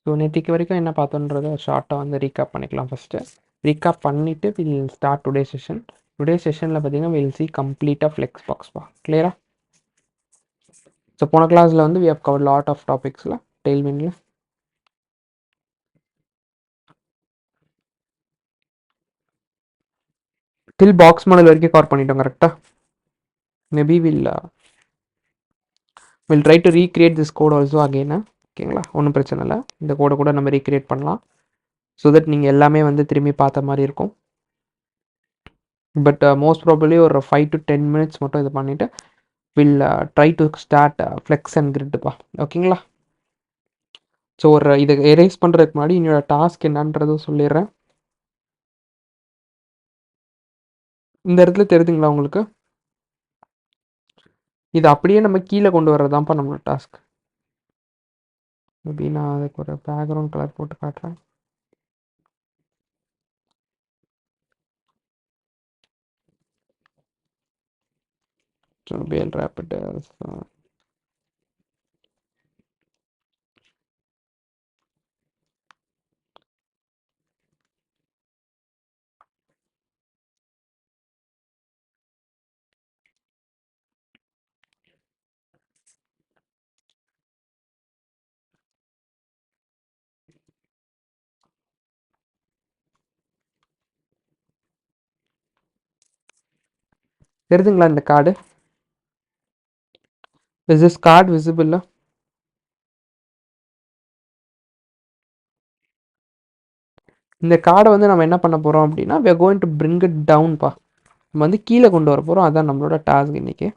So நேத்திக்கு வரைக்கும் என்ன பார்த்தோன்றத ஷார்ட்டாக வந்து ரீகாப் பண்ணிக்கலாம் ஃபஸ்ட்டு. ரீகாப் பண்ணிவிட்டு we'll start today session. Today செஷனில் பார்த்தீங்கன்னா வில் சி கம்ப்ளீட்டாக ஃப்ளெக்ஸ் பாக்ஸ்பா. கிளியரா? ஸோ போன கிளாஸில் வந்து we have cover lot of டாபிக்ஸில் டெய்ல்விண்டில். டில் பாக்ஸ் மாடல் வரைக்கும் கவர் பண்ணிட்டோம் கரெக்டாக. Maybe we'll try to recreate this code also again. ஓகேங்களா, ஒன்றும் பிரச்சனை இல்லை. இந்த கோடை கூட நம்ம ரீக்ரியேட் பண்ணலாம். ஸோ தட் நீங்கள் எல்லாமே வந்து திரும்பி பார்த்த மாதிரி இருக்கும். பட் மோஸ்ட் ப்ராபப்ளி ஒரு 5 to 10 minutes மட்டும் இது பண்ணிவிட்டு we'll try to start flex and கிரிட்டுப்பா. ஓகேங்களா. ஸோ ஒரு இதை எரேஸ் பண்ணுறதுக்கு முன்னாடி என்னோட டாஸ்க் என்னன்றதும் சொல்லிடுறேன். இந்த இடத்துல தெரியுதுங்களா உங்களுக்கு? இது அப்படியே நம்ம கீழே கொண்டு வர்றதான்ப்பா நம்மளோட டாஸ்க். மேபி நான் அதுக்கு ஒரு பேக்ரவுண்ட் கலர் போட்டு காட்டுறேன். ஸோ பேல் ரேப்பிட் தெரியுதுங்களா இந்த card? Is this card visible? இந்த கார்டை வந்து நம்ம என்ன பண்ண போகிறோம் அப்படின்னா we are going to bring it downப்பா. நம்ம வந்து கீழே கொண்டு வர போகிறோம். அதான் நம்மளோட டாஸ்க் இன்றைக்கி.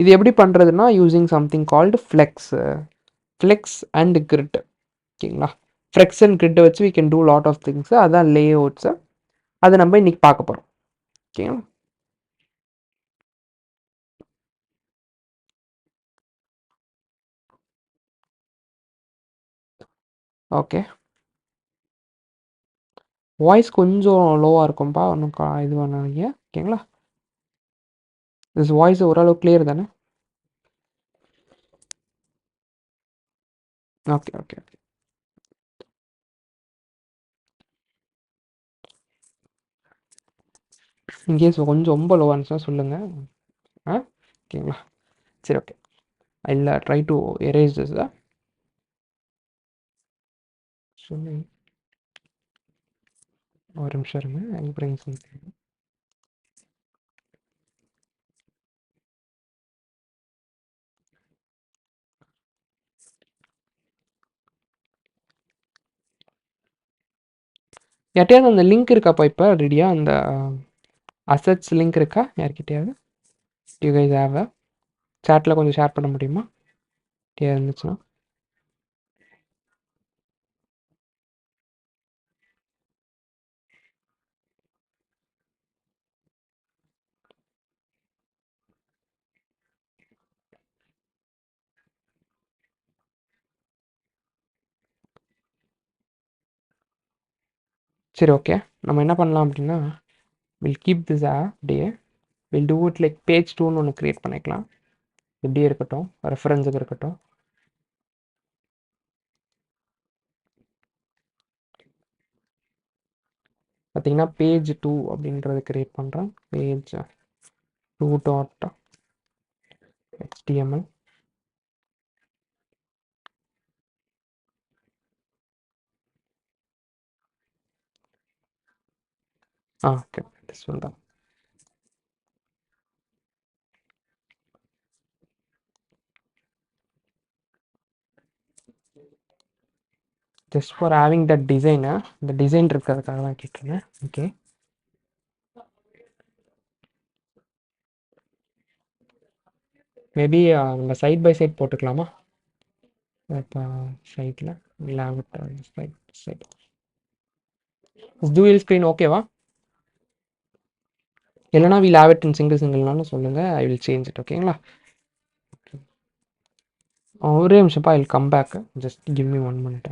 இது எப்படி பண்ணுறதுன்னா using something called flex and grid. ஓகேங்களா. ஃப்ளெக்ஸ் அண்ட் கிரிட்டை வச்சு we can do lot of things. அதான் லே அவுட்ஸு. அதை நம்ம இன்றைக்கி பார்க்க போகிறோம். ஓகேங்களா. ஓகே, வாய்ஸ் கொஞ்சம் லோவாக இருக்கும்ப்பா. ஒன்றும் இது பண்ணாதீங்க. ஓகேங்களா. திஸ் வாய்ஸ் ஓரளவு கிளியர் தானே? Okay okay okay. இன்கேஸ் கொஞ்சம் ரொம்ப லோவாக இருந்துச்சுன்னா சொல்லுங்கள். ஓகேங்களா. சரி, okay. I try to erase this. சொல்லி ஒரு நிமிஷம் இருங்க. I bring something. யார்கிட்டயாவது அந்த லிங்க் இருக்காப்பா இப்போ ரெடியாக? அந்த அசட்ஸ் லிங்க் இருக்கா யார்கிட்டயாவது? யூ கைஸ் ஹேவ் சாட்டில் கொஞ்சம் ஷேர் பண்ண முடியுமா இருந்துச்சுன்னா? சரி, ஓகே. நம்ம என்ன பண்ணலாம் அப்படின்னா we'll keep this day we'll do it like page 2ன்னு ஒன்று க்ரியேட் பண்ணிக்கலாம். இப்படியே இருக்கட்டும், ரெஃபரன்ஸுக்கு இருக்கட்டும். பார்த்தீங்கன்னா பேஜ் 2 அப்படின்றது க்ரியேட் பண்ணுறேன். Page 2.html. Okay, this one தான். Just for having that design. இந்த டிசைன் இருக்கிறதுக்காக தான் கேட்டிருந்தேன். ஓகே, மேபி நம்ம சைட் பை சைட் போட்டுக்கலாமா? இப்போ சைட்டில் சைட் டூயல் ஸ்க்ரீன் ஓகேவா? இல்லைனா வில் ஹேவ் இட் இன் சிங்கிள்னாலும் சொல்லுங்கள். I will change it. ஓகேங்களா. ஒரே நிமிஷம்ப்பா. I will come back. Just give me 1 minute.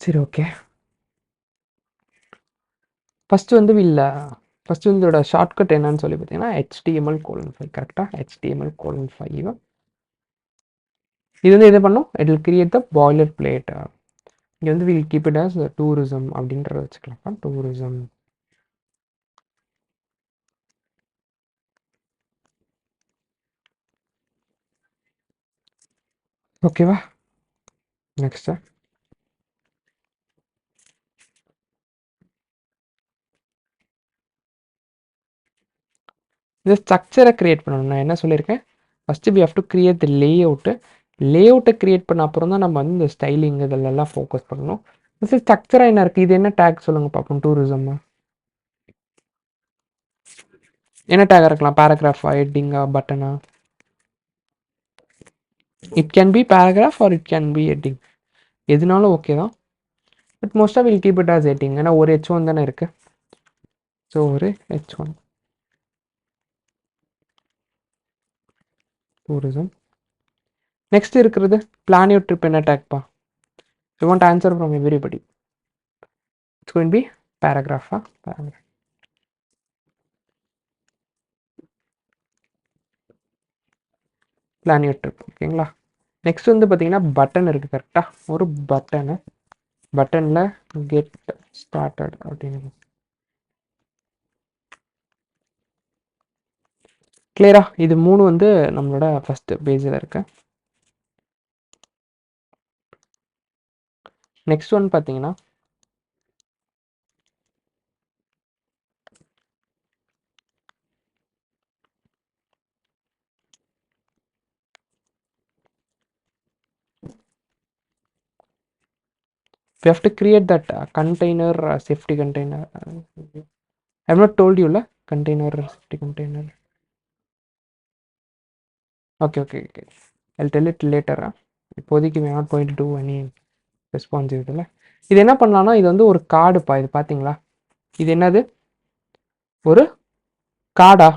சரி, ஓகே. ஃபர்ஸ்ட் வந்து ஃபர்ஸ்ட் வந்து இதோட ஷார்ட்கட் என்னன்னு சொல்லி பார்த்தீங்கன்னா HTML:5 கரெக்டா? HTML:5 இது வந்து என்ன பண்ணும்? It will create the boiler plate. இங்கே வந்து will keep it as tourism அப்படின்றத வச்சுக்கலாம். டூரிசம் ஓகேவா? நெக்ஸ்ட்டு இந்த ஸ்ட்ரக்சரை கிரியேட் பண்ணணும். நான் என்ன சொல்லியிருக்கேன்? First we have to create the layout. லேஅவுட்டை கிரியேட் பண்ண அப்புறம் தான் நம்ம வந்து இந்த ஸ்டைலிங் இதிலெல்லாம் ஃபோக்கஸ் பண்ணணும். ஃபஸ்ட்டு ஸ்ட்ரக்சராக என்ன இருக்குது? இது என்ன டேக் சொல்லுங்கள் பார்ப்போம். டூரிசம்மா என்ன டேக்காக இருக்கலாம்? பேராகிராஃபா, ஹெட்டிங்கா, பட்டனா? It can be paragraph or it can be heading. எதுனாலும் ஓகே தான். பட் மோஸ்ட்டாக we'll keep it as heading. ஏன்னா ஒரு H1 தானே இருக்குது. ஸோ ஒரு H1 டூரிசம். நெக்ஸ்ட் இருக்கிறது பிளான் யூர் ட்ரிப் என்ன டேக்ப்பா? You want answer from everybody. It's going be பேராகிராஃபா? பேராகிராஃப். பிளான் யூர் ட்ரிப் ஓகேங்களா? நெக்ஸ்ட் வந்து பார்த்தீங்கன்னா பட்டன் இருக்குது கரெக்டாக? ஒரு பட்டனில் கெட் ஸ்டார்டட் அப்படின்னு கிளியரா? இது 3 வந்து நம்மளோட ஃபஸ்ட்டு பேஜில் இருக்கு. நெக்ஸ்ட் ஒன் பார்த்தீங்கன்னா we have to create that container safety container. I have not told you la container safety container. Okay. I'll tell it later. இப்போதைக்கு we are not going to do any responsive இதில். இது என்ன பண்ணலாம்னா இது வந்து ஒரு கார்டுப்பா. இது பார்த்தீங்களா? இது என்னது? ஒரு கார்டா?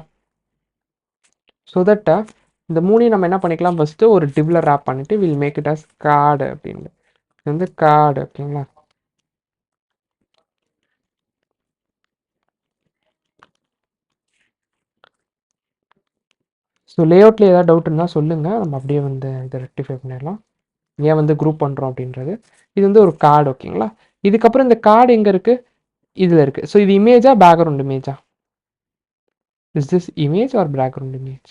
ஸோ தட் இந்த மூணையும் நம்ம என்ன பண்ணிக்கலாம்? ஃபஸ்ட்டு ஒரு டிவ்ல ரேப் பண்ணிவிட்டு will make it as card அப்படின்னு. இது வந்து கார்டு ஓகேங்களா? ஸோ லேஅவுட்டில் ஏதாவது டவுட் இருந்தால் சொல்லுங்கள். நம்ம அப்படியே வந்து இதை ரெக்டிஃபை பண்ணிடலாம். ஏன் வந்து குரூப் பண்ணுறோம் அப்படின்றது. இது வந்து ஒரு கார்டு ஓகேங்களா? இதுக்கப்புறம் இந்த கார்டு எங்கே இருக்குது? இதில் இருக்குது. ஸோ இது இமேஜா பேக்ரவுண்ட் இமேஜா? Is this image or background image?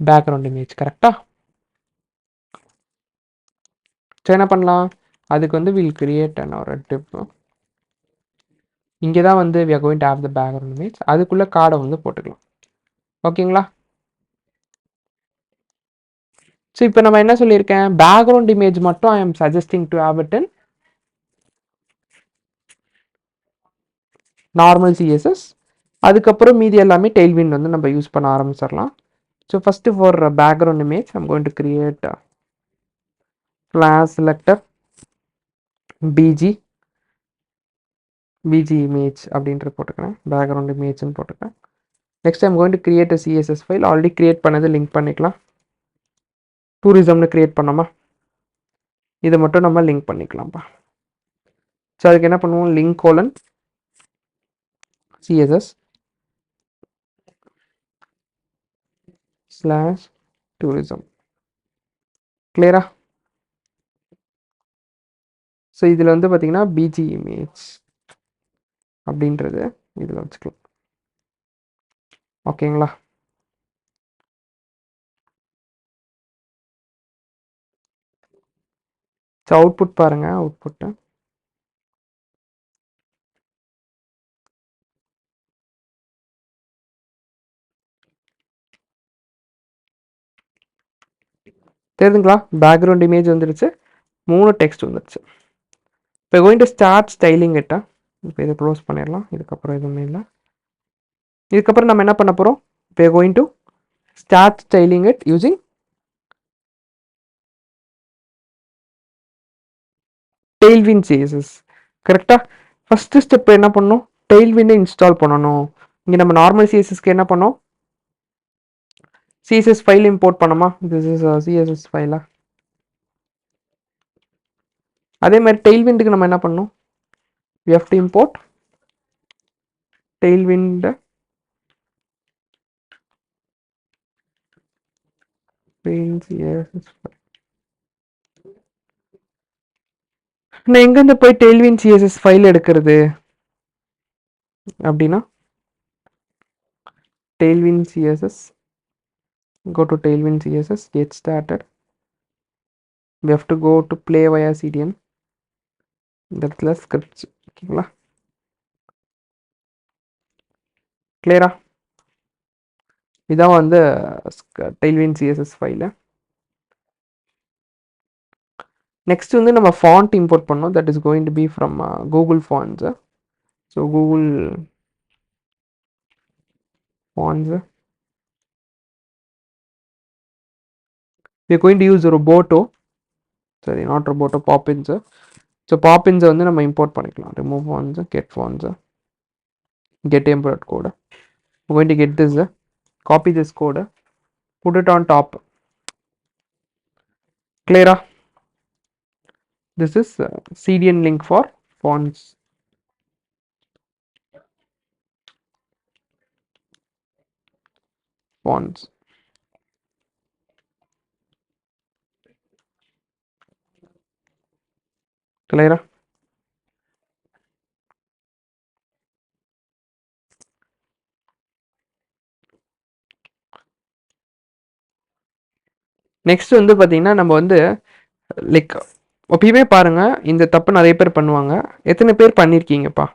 Background image கரெக்டா? ஸோ என்ன பண்ணலாம்? அதுக்கு வந்து வில் கிரியேட் ஒரு டிப். இங்கே தான் வந்து we are going to have the background image. அதுக்குள்ளே கார்டை வந்து போட்டுக்கலாம். ஓகேங்களா? ஸோ இப்போ நம்ம என்ன சொல்லியிருக்கேன்? பேக்ரவுண்ட் இமேஜ் மட்டும் I am suggesting to have it in normal CSS. அதுக்கப்புறம் மீதி எல்லாமே டெய்ல்விண்ட் வந்து நம்ம யூஸ் பண்ண ஆரம்பிச்சிடலாம். So first for background image I'm going to create class selector BG image அப்படின்றது போட்டுக்கிறேன். பேக்ரவுண்ட் இமேஜ்னு போட்டுக்கிறேன். Next I'm going to create a CSS file. Already create பண்ணது லிங்க் பண்ணிக்கலாம். டூரிசம்னு கிரியேட் பண்ணோமா? இதை மட்டும் நம்ம லிங்க் பண்ணிக்கலாம்ப்பா. ஸோ அதுக்கு என்ன பண்ணுவோம்? Link colon CSS slash tourism. கிளியரா? ஸோ இதில் வந்து பார்த்தீங்கன்னா பிஜி இமேஜ் அப்படின்றது இதில் வச்சுக்கலாம். ஓகேங்களா? ஸோ அவுட்புட் பாருங்கள். அவுட்புட்டு தெரியுதுங்களா? பேக்ரவுண்ட் இமேஜ் வந்துருச்சு, 3 டெக்ஸ்ட் வந்துருச்சு. இப்போ கோயிங் டு ஸ்டார்ட் ஸ்டைலிங் இட்டா. இப்போ இதை க்ளோஸ் பண்ணிடலாம். இதுக்கப்புறம் எதுவுமே இல்லை. இதுக்கப்புறம் நம்ம என்ன பண்ண போகிறோம்? இப்போ going to start styling it using Tailwind CSS. கரெக்டாக ஃபஸ்ட்டு ஸ்டெப் என்ன பண்ணணும்? டெய்ல்வினை இன்ஸ்டால் பண்ணணும். இங்கே நம்ம நார்மல் சிஎஸ்எஸ்க்கு என்ன பண்ணோம்? சிஎஸ்எஸ் ஃபைல் இம்போர்ட் பண்ணோமா? திஸ் இஸ் சிஎஸ்எஸ் ஃபைலா. அதே மாதிரி டெய்ல்விண்டுக்கு நம்ம என்ன பண்ணணும்? we have to import tailwind CSS. நான் எங்கேருந்து போய் டெய்ல்வின் சிஎஸ்எஸ் ஃபைல் எடுக்கிறது அப்படின்னா, tailwind css, go to tailwind css, get started. We have to go to play via cdn. இடத்துல ஸ்கிரிப்ட்ஸ். ஓகேங்களா? கிளியரா? இதான் வந்து டெய்ல்வின் சிஎஸ்எஸ் ஃபைலு. நெக்ஸ்ட் வந்து நம்ம ஃபாண்ட் இம்போர்ட் பண்ணோம். That is going to be from Google fonts. So Google fonts. we are going to use roboto. சரி, not roboto, Poppins. So பாப்பின்ஸை வந்து நம்ம இம்போர்ட் பண்ணிக்கலாம். Remove fonts, get fonts, get template code. We're going to get this, copy this code, put it on top. Clear? This is CDN link for fonts. Fonts. Clear? Next வந்து பார்த்தீங்கன்னா நம்ம வந்து like எப்பயுமே பாருங்க, இந்த தப்பு நிறைய பேர் பண்ணுவாங்க. எத்தனை பேர் பண்ணியிருக்கீங்கப்பா?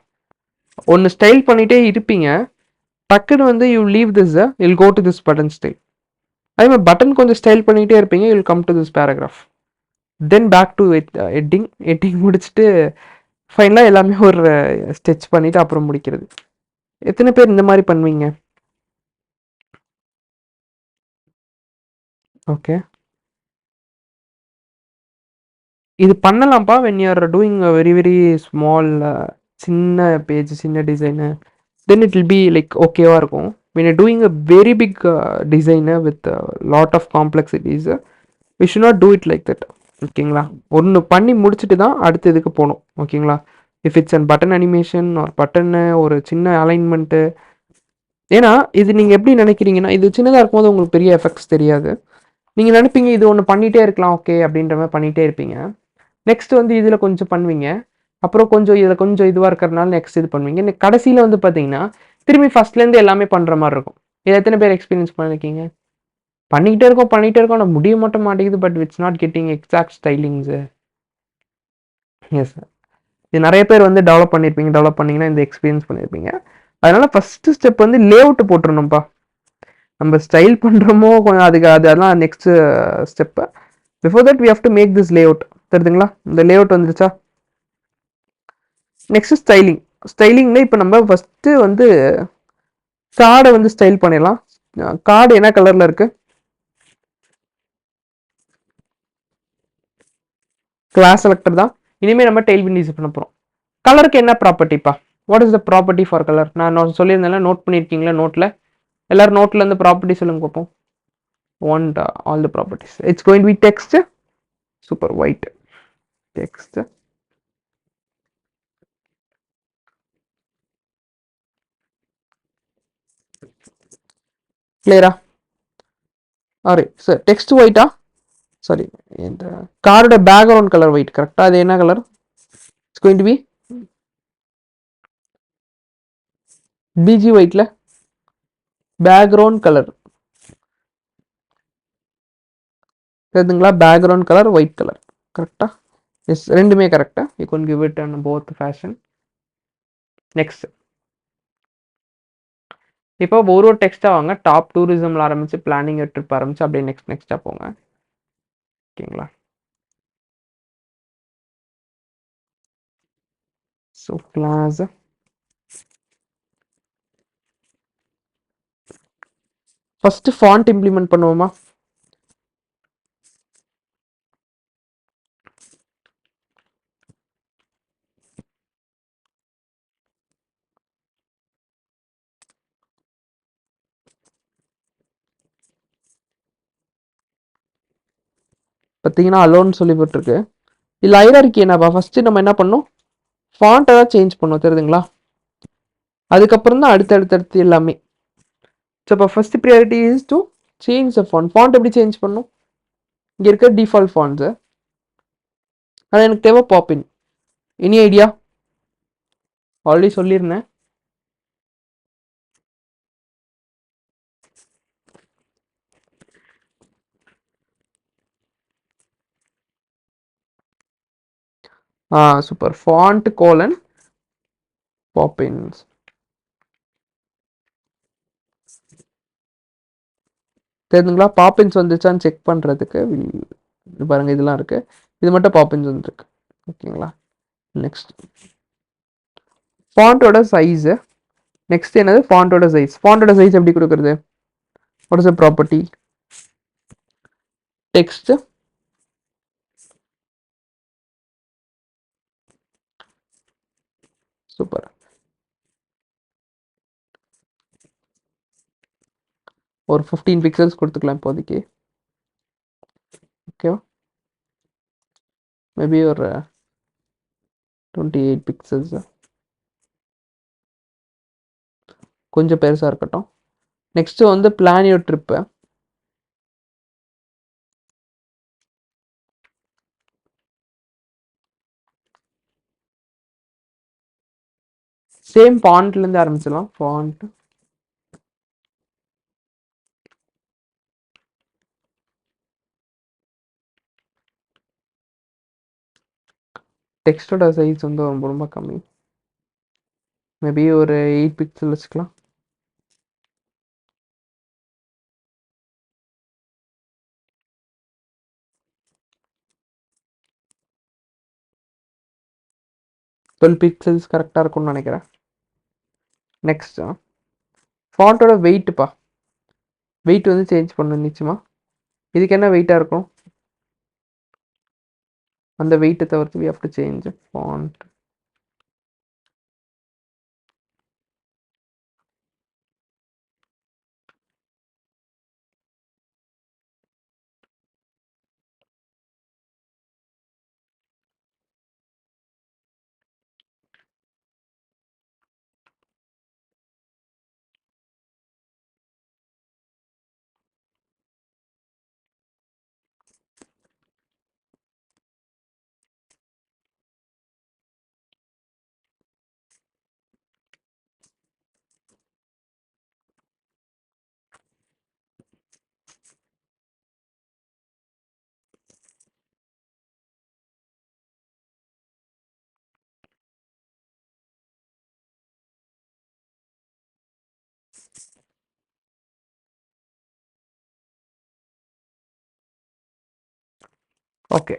ஒன்று ஸ்டைல் பண்ணிகிட்டே இருப்பீங்க, டக்குன்னு வந்து you leave this, we'll go to this button style. அதே மாதிரி பட்டன் கொஞ்சம் ஸ்டைல் பண்ணிகிட்டே இருப்பீங்க, we'll come to this paragraph, then back to editing முடிச்சுட்டு ஃபைனலாக எல்லாமே ஒரு ஸ்டெச் பண்ணிவிட்டு அப்புறம் முடிக்கிறது. எத்தனை பேர் இந்த மாதிரி பண்ணுவீங்க? ஓகே, இது பண்ணலாம்ப்பா when you are doing a very very small சின்ன பேஜ், சின்ன design, then it will be like ஓகேவா இருக்கும். when you're doing a very big design with a lot of complexities, we should not do it like that. ஓகேங்களா? ஒன்று பண்ணி முடிச்சுட்டு தான் அடுத்த இதுக்கு போகணும். ஓகேங்களா? If it's and button animation ஒரு பட்டன்னு ஒரு சின்ன அலைன்மெண்ட்டு. ஏன்னா இது நீங்கள் எப்படி நினைக்கிறீங்கன்னா, இது சின்னதாக இருக்கும்போது உங்களுக்கு பெரிய எஃபெக்ட்ஸ் தெரியாது. நீங்கள் நினைப்பீங்க இது ஒன்று பண்ணிகிட்டே இருக்கலாம் ஓகே அப்படின்ற மாதிரி பண்ணிகிட்டே இருப்பீங்க. நெக்ஸ்ட் வந்து இதில் கொஞ்சம் பண்ணுவீங்க, அப்புறம் கொஞ்சம் இதில் கொஞ்சம் இதுவாக இருக்கிறதுனால நெக்ஸ்ட் இது பண்ணுவீங்க. கடைசியில் வந்து பார்த்தீங்கன்னா திரும்பி ஃபஸ்ட்லேருந்து எல்லாமே பண்ணுற மாதிரி இருக்கும். இது எத்தனை பேர் எக்ஸ்பீரியன்ஸ் பண்ணியிருக்கீங்க? பண்ணிக்கிட்டே இருக்கோம் ஆனால் முடிய மட்டும் மாட்டேங்குது, but it's not getting exact stylings. Yes sir, இது நிறைய பேர் வந்து டெவலப் பண்ணிங்கன்னா இந்த எக்ஸ்பீரியன்ஸ் பண்ணியிருப்பீங்க. அதனால் ஃபஸ்ட்டு ஸ்டெப் வந்து லே அவுட்டு போட்டுருணும்ப்பா. நம்ம ஸ்டைல் பண்ணுறோமோ கொஞ்சம் அதெல்லாம் next step. Before that we have to make this layout. தெரியுதுங்களா? இந்த லே அவுட் வந்துருச்சா? நெக்ஸ்ட் ஸ்டைலிங்ல இப்போ நம்ம ஃபஸ்ட்டு வந்து கார்டை வந்து ஸ்டைல் பண்ணிடலாம். கார்டு என்ன கலரில் இருக்கு? கிளாஸ் செலக்டர் தான். இனிமேல் நம்ம டெய்ல்விண்ட் யூஸ் பண்ண போகிறோம். கலருக்கு என்ன ப்ராப்பர்ட்டிப்பா? What is the property for colour? நான் சொல்லியிருந்தேன், நோட் பண்ணியிருக்கீங்களா நோட்டில்? எல்லாரும் நோட்டில் இருந்து ப்ராப்பர்ட்டி சொல்லுங்க பார்ப்போம். want all the properties. It's going to be text, super white text. Clear? Alright, so text white, sorry, and card background color white, correct? That's what color? It's going to be BG white la background color. தெரியுதுங்களா? Background colour white colour. கரெக்டா? S, ரெண்டுமே கரெக்டா. You can give it and both fashion. Next இப்போ ஒரு டெக்ஸ்ட்டாக வாங்க. Top டூரிசமில் ஆரம்பிச்சு planning trip ஆரம்பிச்சு அப்படியே நெக்ஸ்ட்டாக போங்க. ஓகேங்களா? So class first font implement பண்ணுவோமா? பார்த்தீங்கன்னா அலோன்னு சொல்லி போட்டிருக்கு. இல்லை ஹைரார்கி என்னப்பா? ஃபஸ்ட்டு நம்ம என்ன பண்ணணும்? ஃபாண்ட்டை தான் சேஞ்ச் பண்ணோம், தெரியுதுங்களா? அதுக்கப்புறம் தான் அடுத்தடுத்து எல்லாமே. ஸோ இப்போ first priority is to change the font. Font எப்படி சேஞ்ச் பண்ணணும்? இங்கே இருக்க டிஃபால்ட் ஃபாண்ட்ஸு. ஆனால் எனக்கு தேவை பாப்பின். Any idea? ஆல்ரெடி சொல்லியிருந்தேன். சூப்பர். Font colon Poppins. தெரியுதுங்களா? பாப்பின்ஸ் வந்துச்சான்னு செக் பண்ணுறதுக்கு பாருங்கள், இதெல்லாம் இருக்குது. இது மட்டும் பாப்பின்ஸ் வந்துருக்கு. ஓகேங்களா? Next ஃபாண்ட்டோட size. நெக்ஸ்ட் என்னது? ஃபாண்ட்டோட சைஸ். ஃபாண்ட்டோட சைஸ் எப்படி கொடுக்குறது? What is the property? Text super. ஒரு 15 பிக்சல்ஸ் கொடுத்துக்கலாம் இப்போதைக்கு. ஓகேவா? மேபி ஒரு 28 பிக்சல்ஸ், கொஞ்சம் பெருசாக இருக்கட்டும். நெக்ஸ்ட்டு வந்து பிளான் யுவர் ட்ரிப்பு. சேம் ஃபாண்ட்லேருந்து ஆரம்பிச்சிடலாம். ஃபாண்ட் டெக்ஸ்டோட சைஸ் வந்து ரொம்ப ரொம்ப கம்மி. மேபி ஒரு 8 பிக்சல் வச்சுக்கலாம். டுவெல் பிக்சல்ஸ் கரெக்டாக இருக்கும்னு நினைக்கிறேன். நெக்ஸ்ட்டு ஃபாண்ட்டோட வெயிட்டுப்பா. வெயிட் வந்து சேஞ்ச் பண்ணணும் நிச்சயமா. இதுக்கு என்ன வெயிட்டாக இருக்கும்? அந்த வெயிட்டை தவிர்த்து we have to change font. Okay,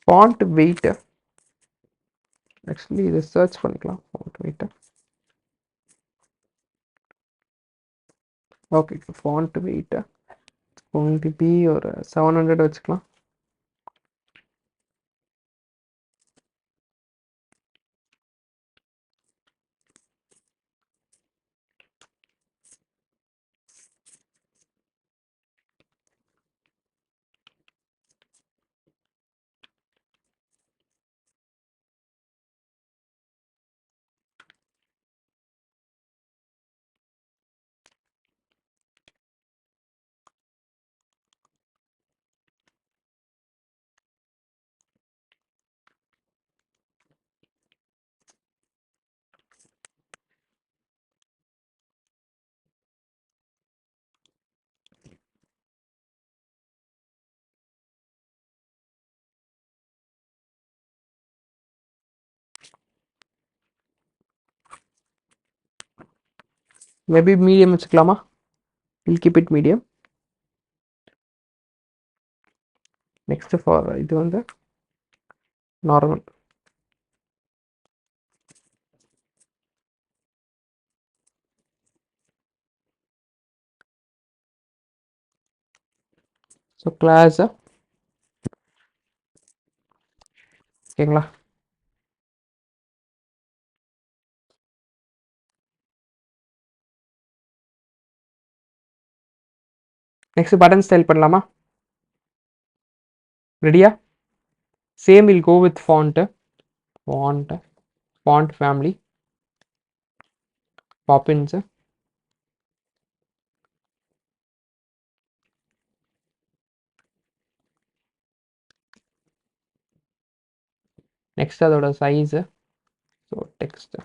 font weight actually இதை சர்ச் பண்ணிக்கலாம். Font weight. Okay, font weight going to be ஒரு 700 வச்சுக்கலாம். மேபி மீடியம் வச்சுக்கலாமா? Will keep it medium. Next for இது வந்து நார்மல். ஸோ கிளாஸ் ஓகேங்களா. நெக்ஸ்ட் பட்டன் ஸ்டைல் பண்ணலாமா? ரெடியா? Same will go with font family Poppins. Next அதோட சைஸு. ஸோ டெக்ஸ்ட்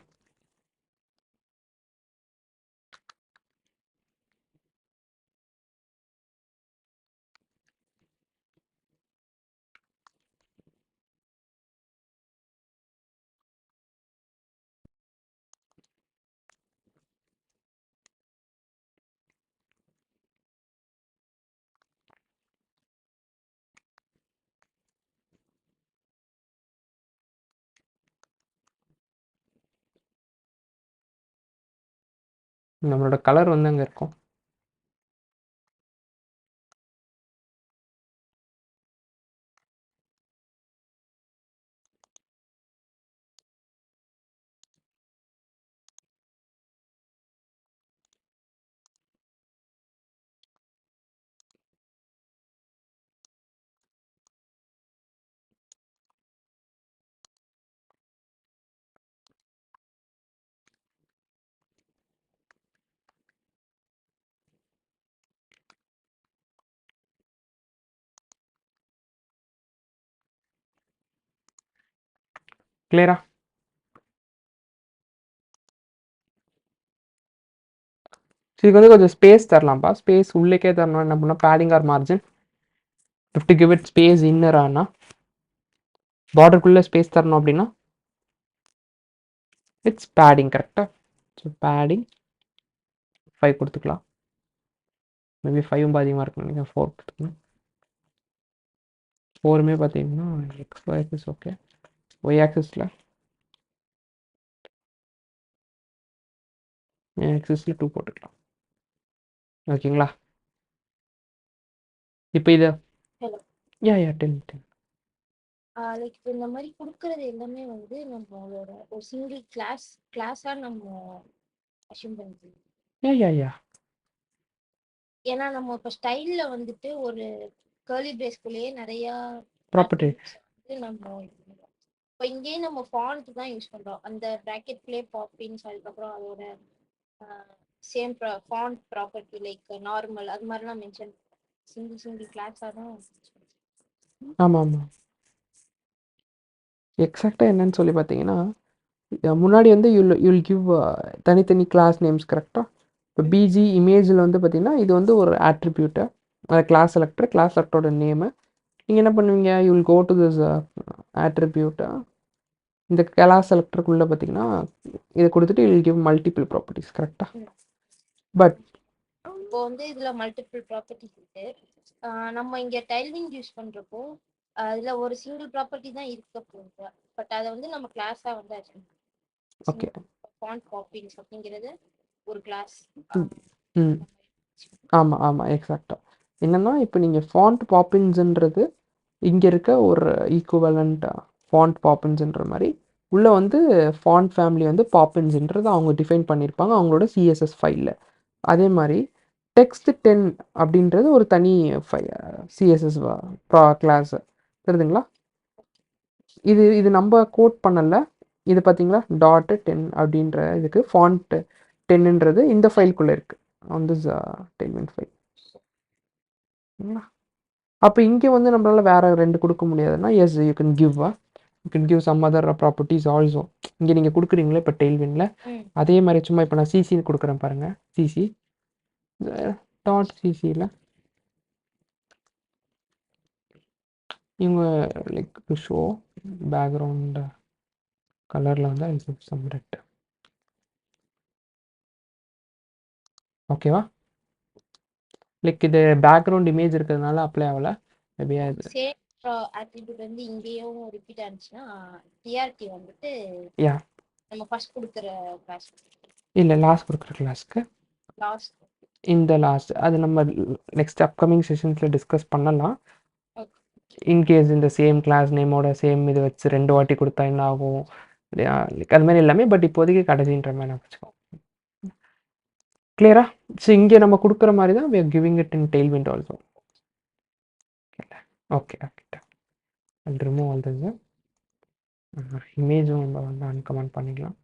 நம்மளோட கலர் வந்து அங்கே இருக்கும். கிளியரா? ஸோ இதுக்கு வந்து கொஞ்சம் ஸ்பேஸ் தரலாம்ப்பா. ஸ்பேஸ் உள்ளேக்கே தரணும். என்ன பண்ணால் padding or margin to give it space இன்னரானா பார்டருக்குள்ளே ஸ்பேஸ் தரணும் அப்படின்னா இட்ஸ் பேடிங். கரெக்டாக? ஸோ பேடிங் 5 கொடுத்துக்கலாம். மேபி 5 அதிகமாக இருக்குன்னு நினைக்கிறேன். 4 கொடுத்துக்கணும். 4மே பார்த்தீங்கன்னா எக்ஸ் ஆக்சிஸ். ஓகே. ஒய் ஆக்சிஸில் 2 போட்டுக்கலாம். ஓகேங்களா? இப்போ இதை யா டென் லைக் இந்த மாதிரி கொடுக்கறது எல்லாமே வந்து நம்மளோட ஒரு சிங்கிள் கிளாஸா நம்ம அஷ்யூம் பண்ணிக்கலாம். யா ஏன்னா நம்ம இப்போ ஸ்டைல்ல வந்துட்டு ஒரு கர்லி பிரேஸ்குள்ளேயே நிறைய ப்ராப்பர்ட்டி வந்து நம்ம இப்போ இங்கேயே நம்ம ஃபாண்ட் தான் யூஸ் பண்றோம். அந்த பிராக்கெட்குள்ளேயே பாப்பின்ஸ், அதுக்கப்புறம் அதோட same font property like normal அது மாதிரிலாம் மென்ஷன் சிங்கிள் கிளாஸாக தான். ஆமாம் ஆமாம். எக்ஸாக்டாக என்னன்னு சொல்லி பார்த்தீங்கன்னா முன்னாடி வந்து யுல் கிவ் தனித்தனி கிளாஸ் நேம்ஸ். கரெக்டாக? இப்போ பிஜி இமேஜில் வந்து பார்த்தீங்கன்னா இது வந்து ஒரு ஆட்ரிபியூட்டை, கிளாஸ் செலக்டரோட நேமு. நீங்கள் என்ன பண்ணுவீங்க? யுல் கோ டு திஸ் ஆட்ரிபியூட்டை, இந்த கிளாஸ் செலக்டருக்குள்ளே பார்த்தீங்கன்னா இதை கொடுத்துட்டு யுல் கிவ் மல்டிபிள் ப்ராப்பர்ட்டிஸ். கரெக்டாக? பட் இப்போ வந்து இதுல மல்டிபிள் ப்ராப்பர்ட்டிஸ் இருக்கு. நம்ம இங்க டைல்விங் யூஸ் பண்றப்போ அதுல ஒரு சிங்கிள் ப்ராப்பர்ட்டி தான் இருக்க போகுது. பட் அதை வந்து நம்ம கிளாஸா வந்து ஓகே. ஃபாண்ட் பாப்பின்ஸ் அப்படிங்கிறது ஒரு கிளாஸ். ஆமாம் ஆமாம் எக்ஸாக்டாக. என்னென்னா இப்போ நீங்கள் ஃபாண்ட் பாப்பின்ஸுன்றது இங்கே இருக்க ஒரு ஈக்குவலண்ட் ஃபாண்ட் பாப்பின்ஸுன்ற மாதிரி உள்ளே வந்து ஃபாண்ட் ஃபேமிலி வந்து பாப்பின்ஸுன்றது அவங்க டிஃபைன் பண்ணியிருப்பாங்க அவங்களோட சிஎஸ்எஸ் ஃபைலில். அதே மாதிரி டெக்ஸ்ட் 10 அப்படின்றது ஒரு தனி சிஎஸ்எஸ் கிளாஸ். தெரியுதுங்களா? இது நம்ம கோட் பண்ணலை. இது பார்த்தீங்களா .10 அப்படின்ற இதுக்கு ஃபாண்ட் 10ன்றது இந்த ஃபைலுக்குள்ளே இருக்குது. On this element file. அப்போ இங்கே வந்து நம்மளால் வேறு 2 கொடுக்க முடியாதுன்னா yes you can give some other properties also. இங்கே நீங்கள் கொடுக்குறீங்களே இப்போ டெய்ல்வினில் அதே மாதிரி சும்மா இப்போ நான் சிசின்னு கொடுக்குறேன் பாருங்கள். சிசி .சிசியில் இவங்க லைக் டு ஷோ பேக்ரவுண்ட் கலரில் வந்து சம் ரெட். ஓகேவா? லைக் இது பேக்ரவுண்ட் இமேஜ் இருக்கிறதுனால அப்ளை ஆகல. மேபி அது சேம் ஆட்ரிபியூட் வந்து இங்கேயும் ரிப்பீட் ஆனிச்சுன்னா டிஆர்டி வந்துட்டு யா நம்ம ஃபர்ஸ்ட் கொடுக்குற கிளாஸ் இல்லை லாஸ்ட் கொடுக்குற கிளாஸ்க்கு லாஸ்ட். இந்த லாஸ்ட் அது நம்ம நெக்ஸ்ட் அப்கமிங் செஷன்ஸில் டிஸ்கஸ் பண்ணலாம். ஓகே. இன்கேஸ் இந்த சேம் கிளாஸ் நேமோட சேம் இது வச்சு 2 வாட்டி கொடுத்தா என்ன ஆகும், லைக் அது மாதிரி எல்லாமே. பட் இப்போதைக்கு கடைசின்ற மாதிரி நான் வச்சுக்கோம். கிளியரா? ஸோ இங்கே நம்ம கொடுக்குற மாதிரி தான் we are giving it in tailwind also. Okay okay, I'll remove all this. இமேஜும் நம்ம வந்து அன்கமெண்ட் பண்ணிக்கலாம்.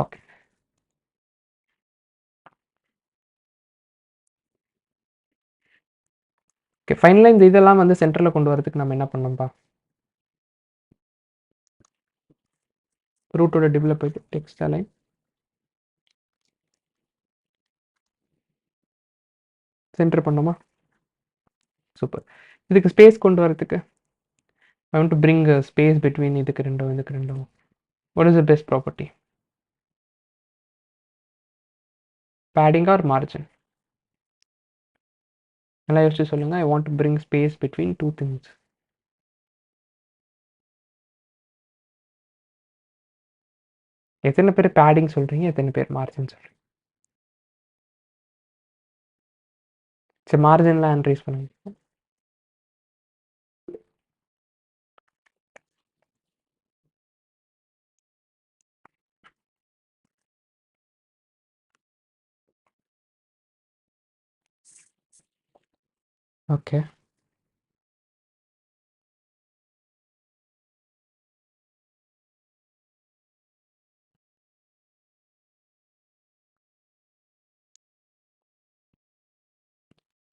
ஓகே ஓகே, ஃபைனலாக இந்த இதெல்லாம் வந்து சென்டரில் கொண்டு வரதுக்கு நம்ம என்ன பண்ணோம்ப்பா? ரூட்டோட டிவ்ல போயிட்டு டெக்ஸ்ட் அலைன் சென்டர் பண்ணோமா? சூப்பர். இதுக்கு ஸ்பேஸ் கொண்டு வரதுக்கு I want to bring space between இதுக்கு ரெண்டும். What is the best property? Padding or margin? நல்லா யோசிச்சு சொல்லுங்க. I want to bring space between 2 things. எத்தனை பேர் பேடிங் சொல்றீங்க, எத்தனை பேர் மார்ஜின் சொல்றீங்க? சரி, மார்ஜின்லாம் அன்ரைஸ் பண்ணுங்க. ஓகே,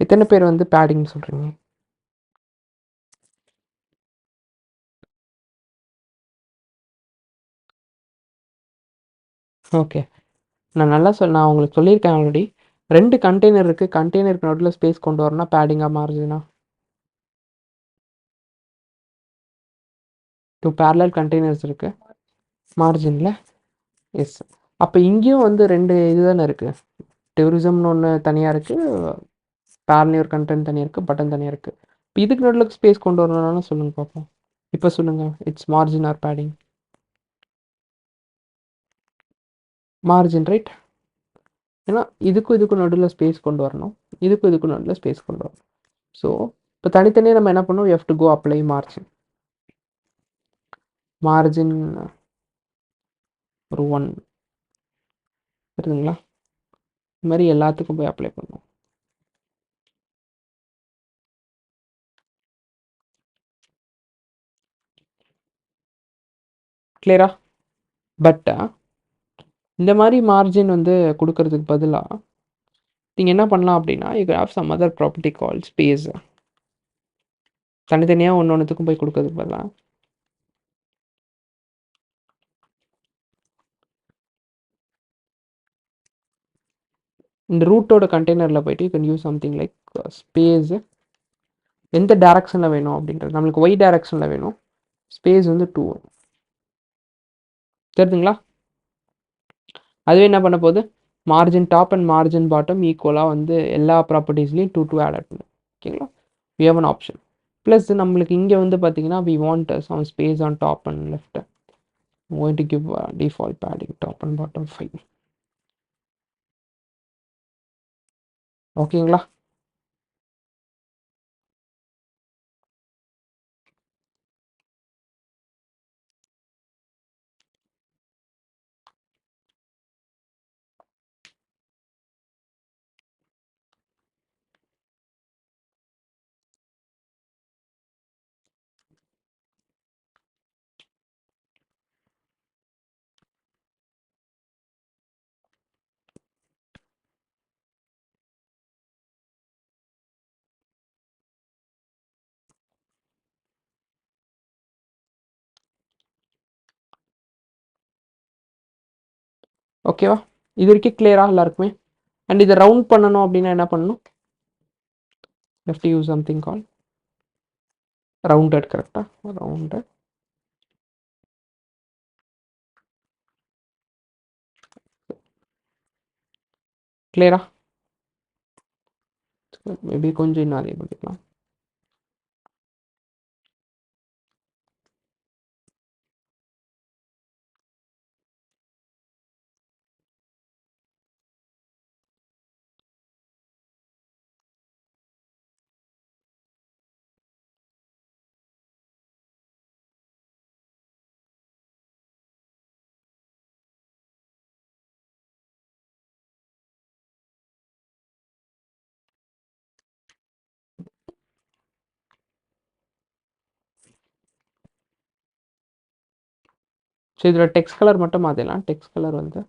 எத்தனை பேர் வந்து பேடிங் சொல்றீங்க? ஓகே, நான் உங்களுக்கு சொல்லியிருக்கேன் ஆல்ரெடி. 2 கண்டெய்னர் இருக்குது. கண்டெய்னருக்கு நடுவில் ஸ்பேஸ் கொண்டு வரணும்னா பேடிங்கா மார்ஜினா? 2 parallel கண்டெய்னர்ஸ் இருக்குது மார்ஜினில். எஸ். அப்போ இங்கேயும் வந்து 2 இதுதானே இருக்குது. டெரிசம்னு ஒன்று தனியாக இருக்குது, பேரலியர் கண்டென்ட் தனியாக இருக்குது, பட்டன் தனியாக இருக்குது. இப்போ இதுக்கு நடுவில் ஸ்பேஸ் கொண்டு வரணும்னாலும் சொல்லுங்கள் பார்ப்போம். இப்போ சொல்லுங்கள், it's margin or padding? Margin, right? ஏன்னா இதுக்கும் நடுவில் ஸ்பேஸ் கொண்டு வரணும், இதுக்கும் நடுவில் ஸ்பேஸ் கொண்டு வரணும். ஸோ இப்போ தனித்தனியாக நம்ம என்ன பண்ணுவோம், if to go apply margin. Margin ஒரு 1 இருக்குதுங்களா? இது மாதிரி எல்லாத்துக்கும் போய் அப்ளை பண்ணுவோம். கிளியரா? பட் இந்த மாதிரி மார்ஜின் வந்து கொடுக்கறதுக்கு பதிலாக நீங்கள் என்ன பண்ணலாம் அப்படின்னா, you have some other property call space. தனித்தனியாக ஒன்றுத்துக்கும் போய் கொடுக்கறதுக்கு பதிலாக இந்த ரூட்டோட கண்டெய்னரில் போயிட்டு you can use something like space. எந்த டேரக்ஷனில் வேணும் அப்படின்றது, நம்மளுக்கு ஒய் டேரக்ஷனில் வேணும். ஸ்பேஸ் வந்து 2 தெரியுதுங்களா? அதுவே என்ன பண்ண போகுது, margin top and margin bottom ஈக்குவலாக வந்து எல்லா ப்ராப்பர்ட்டிஸ்லையும் 2 ஆட் பண்ணும். ஓகேங்களா? We have an option. Plus நம்மளுக்கு இங்கே வந்து பார்த்தீங்கன்னா we want some space on top and left. going to give default padding top and bottom 5. ஓகேங்களா? ஓகேவா? இது வரைக்கும் கிளியராக எல்லாருக்குமே? அண்ட் இதை ரவுண்ட் பண்ணணும் அப்படின்னா என்ன பண்ணணும்? லெஃப்ட் யூஸ் சம்திங் கால் ரவுண்டட். கரெக்டாக ரவுண்டட். கிளியரா? மேபி கொஞ்சம் இன்னும் அதிகம் பண்ணிக்கலாம். ஸோ இதில் டெக்ஸ்ட் கலர் மட்டும் மாற்றிடலாம். டெக்ஸ்ட் கலர் வந்து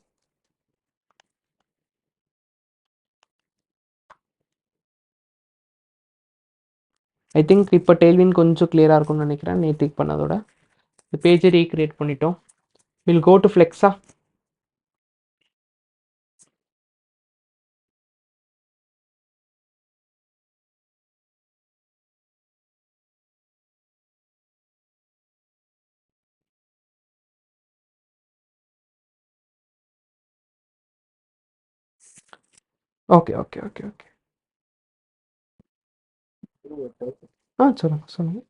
ஐ திங்க் இப்போ டெய்ல்வின் கொஞ்சம் கிளியராக இருக்கும்னு நினைக்கிறேன். நேற்றுக்கு பண்ணதோட இந்த பேஜை ரீக்ரியேட் பண்ணிட்டோம். வில் கோ டு ஃப்ளெக்ஸா. Okay okay okay okay. சொல்லுங்கள் சொல்லுங்கள்.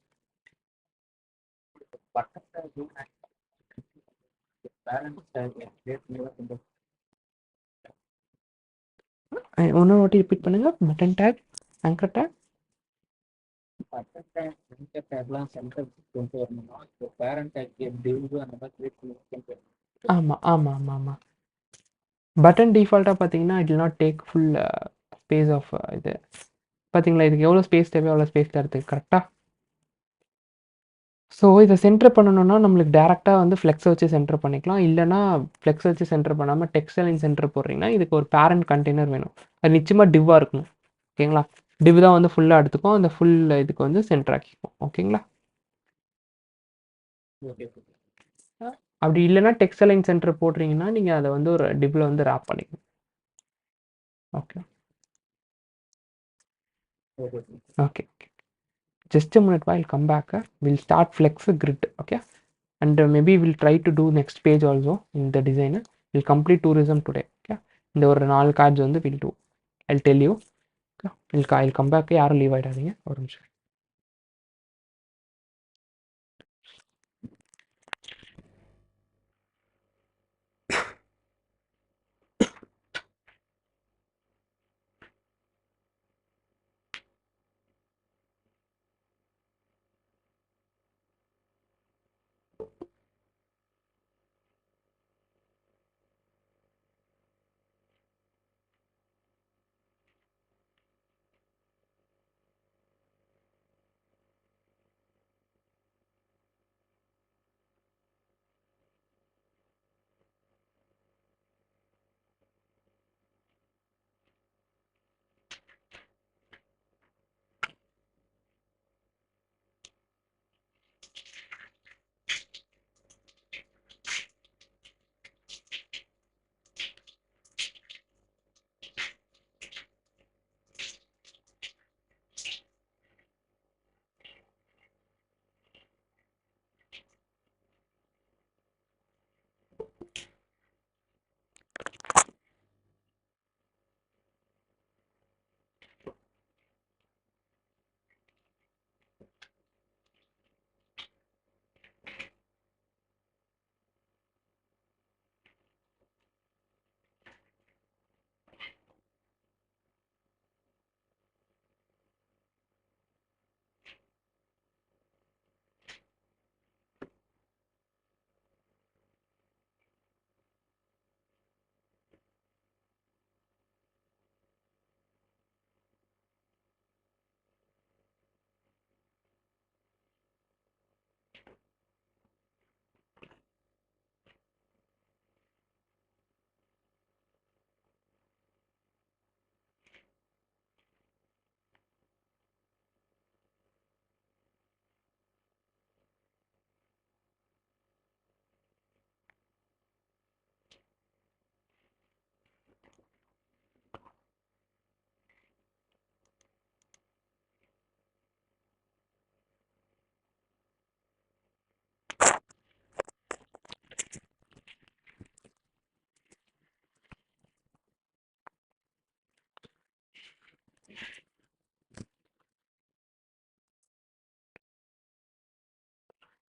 ஒன்று வாட்டி ரிப்பீட் பண்ணுங்கள். Button tag, anchor tag. ஆமாம் ஆமாம் ஆமாம் ஆமாம். பட்டன் டிஃபால்ட்டாக பார்த்தீங்கன்னா it will not take full space of இது. பார்த்தீங்களா, இதுக்கு எவ்வளோ ஸ்பேஸ் தேவையோ அவ்வளோ ஸ்பேஸ் தருது கரெக்டாக. ஸோ இதை சென்டர் பண்ணணும்னா நம்மளுக்கு டேரெக்டாக வந்து ஃப்ளெக்ஸை வச்சு சென்டர் பண்ணிக்கலாம். இல்லைனா ஃப்ளெக்ஸை வச்சு சென்டர் பண்ணாமல் டெக்ஸ்ட் லைன் சென்டர் போடுறீங்கன்னா இதுக்கு ஒரு பேரண்ட் கண்டெய்னர் வேணும். அது நிச்சயமாக டிவ்வாக இருக்கணும். ஓகேங்களா? டிவ் தான் வந்து ஃபுல்லாக எடுத்துக்கும். அந்த ஃபுல் இதுக்கு வந்து சென்டர் ஆக்கிக்கும். ஓகேங்களா? அப்படி இல்லைனா டெக்ஸ்ட் லைன் சென்டர் போடுறீங்கன்னா நீங்கள் அதை வந்து ஒரு டிவ்வில் வந்து ரேப் பண்ணிக்கணும். Okay okay. Just a minute, while come back, we'll start flex grid, okay? And maybe we'll try to do next page also in the designer. We'll complete tourism today, okay? இந்த ஒரு 4 cards வந்து we'll do. I'll tell you. Okay? I'll come back. யாரும் leave ஆகிடாதீங்க ஒரு நிமிஷம்.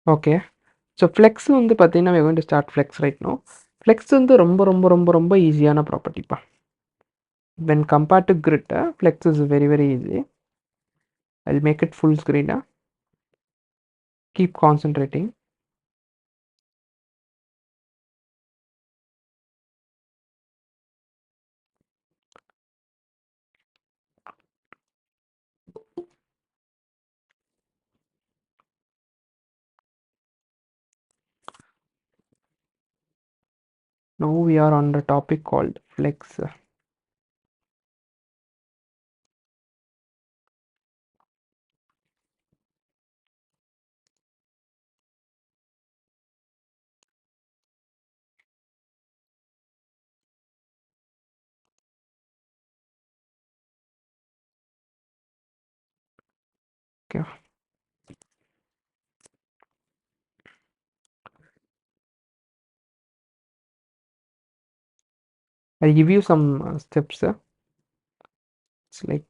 Okay. So flex வந்து பார்த்தீங்கன்னா, we are going to start flex right now. Flex வந்து ரொம்ப ரொம்ப ரொம்ப ரொம்ப ஈஸியான ப்ராப்பர்ட்டிப்பா. When compared to grid, flex is very very easy. I will make it full screen. Keep concentrating. Now we are on the topic called flex. Okay. I'll give you some steps. It's like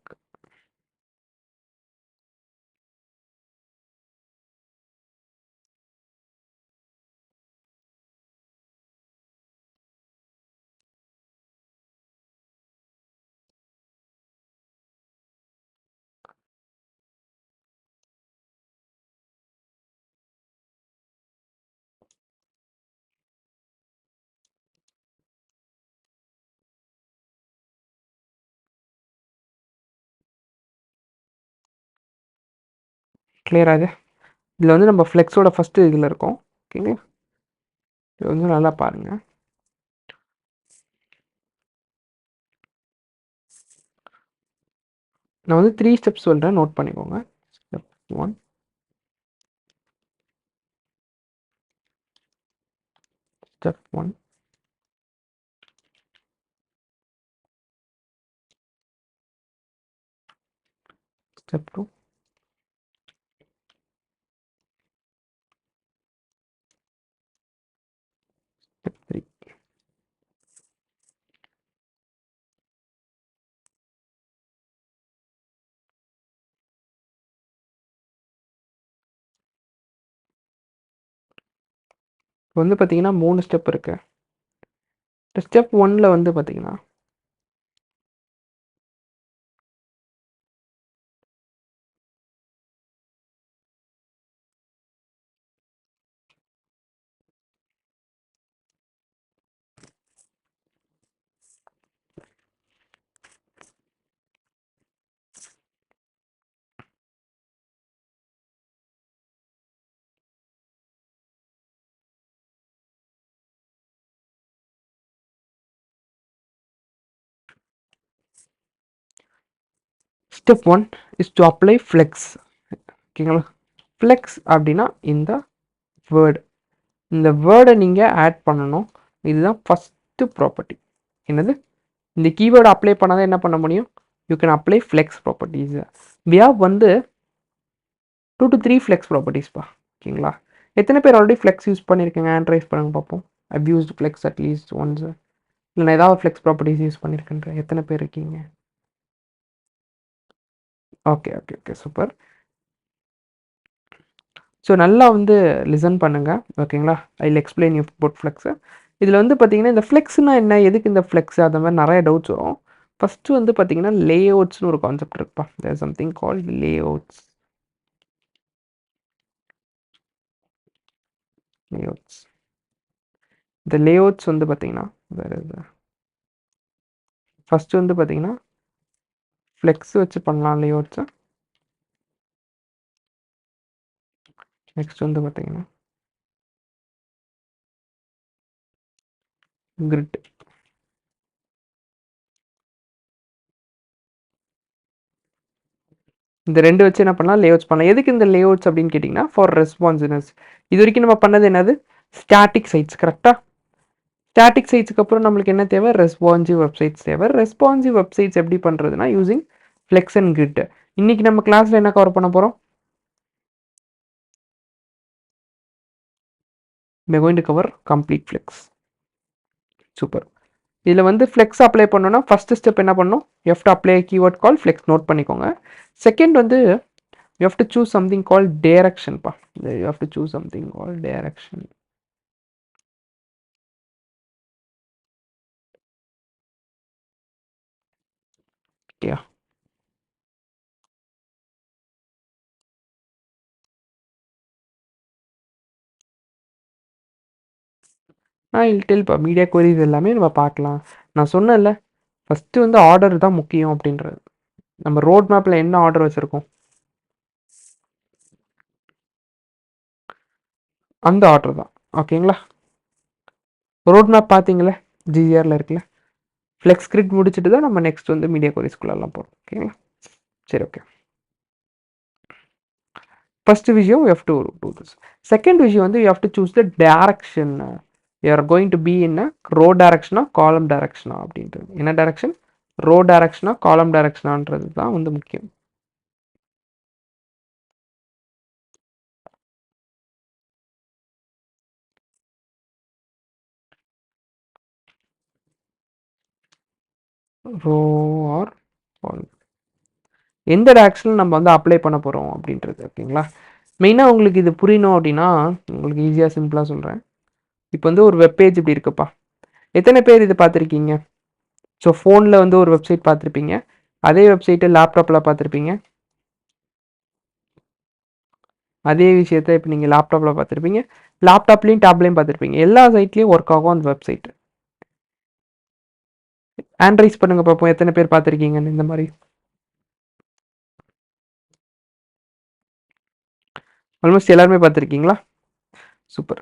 கிளியரா இது? இதில் வந்து நம்ம ஃப்ளெக்ஸோட first இதில் இருக்கோம். ஓகேங்களா? இது வந்து நல்லா பாருங்க. நான் வந்து 3 ஸ்டெப்ஸ் சொல்கிறேன், நோட் பண்ணிக்கோங்க. Step 1, step 1, step 2, step 3. இப்போ வந்து பார்த்தீங்கன்னா 3 ஸ்டெப் இருக்கு. ஸ்டெப் 1ல் வந்து பார்த்தீங்கன்னா step 1 is to apply flex. ஓகேங்களா? ஃப்ளெக்ஸ் அப்படின்னா இந்த வேர்டு. இந்த வேர்டை நீங்கள் ஆட் பண்ணணும். இதுதான் ஃபஸ்ட்டு ப்ராப்பர்ட்டி. என்னது? இந்த கீவேர்டு அப்ளை பண்ணாதான் என்ன பண்ண முடியும்? You can apply flex properties. We have வந்து 2 to 3 ஃப்ளெக்ஸ் ப்ராப்பர்ட்டிஸ்ப்பா. ஓகேங்களா? எத்தனை பேர் ஆல்ரெடி ஃப்ளெக்ஸ் யூஸ் பண்ணியிருக்கீங்க? ஹேண்ட் ரைஸ் பண்ணுங்க பார்ப்போம். I've used flex at least once. இல்லை நான் ஏதாவது ஃப்ளெக்ஸ் ப்ராப்பர்ட்டிஸ் யூஸ் பண்ணியிருக்கேன்ற எத்தனை பேர் இருக்கீங்க? Okay okay okay super. So நல்லா வந்து லிசன் பண்ணுங்கள். ஓகேங்களா? I will explain you about flex. இதில் வந்து பார்த்தீங்கன்னா இந்த ஃப்ளெக்ஸ்னா என்ன, எதுக்கு இந்த ஃப்ளெக்ஸ், அந்த மாதிரி நிறைய டவுட்ஸ் வரும். ஃபஸ்ட்டு வந்து பார்த்தீங்கன்னா லேஅவுட்ஸ்னு ஒரு கான்செப்ட் இருக்குப்பா. There something called layouts. Layouts. இந்த லேஅவுட்ஸ் வந்து பார்த்தீங்கன்னா வேறு இது ஃபஸ்ட்டு வந்து பார்த்தீங்கன்னா ஃப்ளெக்ஸ் வச்சு பண்ணலாம் லேஅவுட்ஸை. நெக்ஸ்ட் வந்து பார்த்தீங்கன்னா கிரிட். இந்த 2 வச்சு என்ன பண்ணலாம்? லேஅவுட்ஸ் பண்ணலாம். எதுக்கு இந்த லேஅவுட்ஸ் அப்படின்னு கேட்டிங்கன்னா ஃபார் ரெஸ்பான்சிவ்னஸ். இது வரைக்கும் நம்ம பண்ணது என்னது? Static sites. கரெக்டாக? ஸ்டாட்டிக் சைட்ஸ்க்கு அப்புறம் நம்மளுக்கு என்ன தேவை? ரெஸ்பான்சிவ் வெப்சைட்ஸ் தேவை. ரெஸ்பான்சிவ் வெப்சைட்ஸ் எப்படி பண்ணுறதுனா யூசிங் ஃப்ளெக்ஸ் அண்ட் கிரிட். இன்னைக்கு நம்ம கிளாஸில் என்ன கவர் பண்ண போகிறோம்? we are going to cover complete flex. Super. இதில் வந்து ஃப்ளெக்ஸ் அப்ளை பண்ணோன்னா ஃபஸ்ட்டு ஸ்டெப் என்ன பண்ணணும்? You have to apply keyword call flex. Note பண்ணிக்கோங்க. செகண்ட் வந்து You have to choose something called direction pa. You have to choose something called direction. Yeah. டெல்ப்பா media queries எல்லாமே நம்ம பார்க்கலாம். நான் சொன்னேன்ல ஃபஸ்ட்டு வந்து ஆர்டர் தான் முக்கியம் அப்படின்றது. நம்ம ரோட் மேப்பில் என்ன ஆர்டர் வச்சுருக்கோம் அந்த ஆர்டர் தான். ஓகேங்களா? ரோட் மேப் பார்த்தீங்களே ஜிஆரில் இருக்குல்ல, ஃப்ளெக்ஸ் கிரிட் முடிச்சுட்டு தான் நம்ம நெக்ஸ்ட் வந்து மீடியா கொரிஸ்குள்ளெல்லாம் போகிறோம். ஓகேங்களா? சரி, ஓகே. ஃபர்ஸ்ட் விஷயம் you have to do this. Second விஷயம் வந்து you have to choose the direction. You are going to be in row டேரக்ஷனா காலம் டேரக்ஷனா அப்படின்றது. என்ன டேரக்ஷன்? ரோ டேரக்ஷனா காலம் டேரக்ஷனான்றது தான் வந்து முக்கியம். ரோ ஆர் காலம், எந்த டேரக்ஷனில் நம்ம வந்து அப்ளை பண்ண போகிறோம் அப்படின்றது. ஓகேங்களா? மெயினாக உங்களுக்கு இது புரியணும் அப்படின்னா உங்களுக்கு ஈஸியாக சிம்பிளாக சொல்கிறேன். இப்போ வந்து ஒரு வெப்பேஜ் இப்படி இருக்குப்பா. எத்தனை பேர் இது பார்த்துருக்கீங்க? ஸோ ஃபோனில் வந்து ஒரு வெப்சைட் பார்த்துருப்பீங்க, அதே வெப்சைட்டை லேப்டாப்பில் பார்த்துருப்பீங்க, அதே விஷயத்த இப்போ நீங்கள் லேப்டாப்பில் பார்த்துருப்பீங்க, லேப்டாப்லேயும் டேப்லேயும் பார்த்துருப்பீங்க. எல்லா சைட்லேயும் ஒர்க் ஆகும் அந்த வெப்சைட். ஆண்ட்ரைஸ் பண்ணுங்க பார்ப்போம் எத்தனை பேர் பார்த்துருக்கீங்கன்னு இந்த மாதிரி. ஆல்மோஸ்ட் எல்லாருமே பார்த்துருக்கீங்களா? சூப்பர்.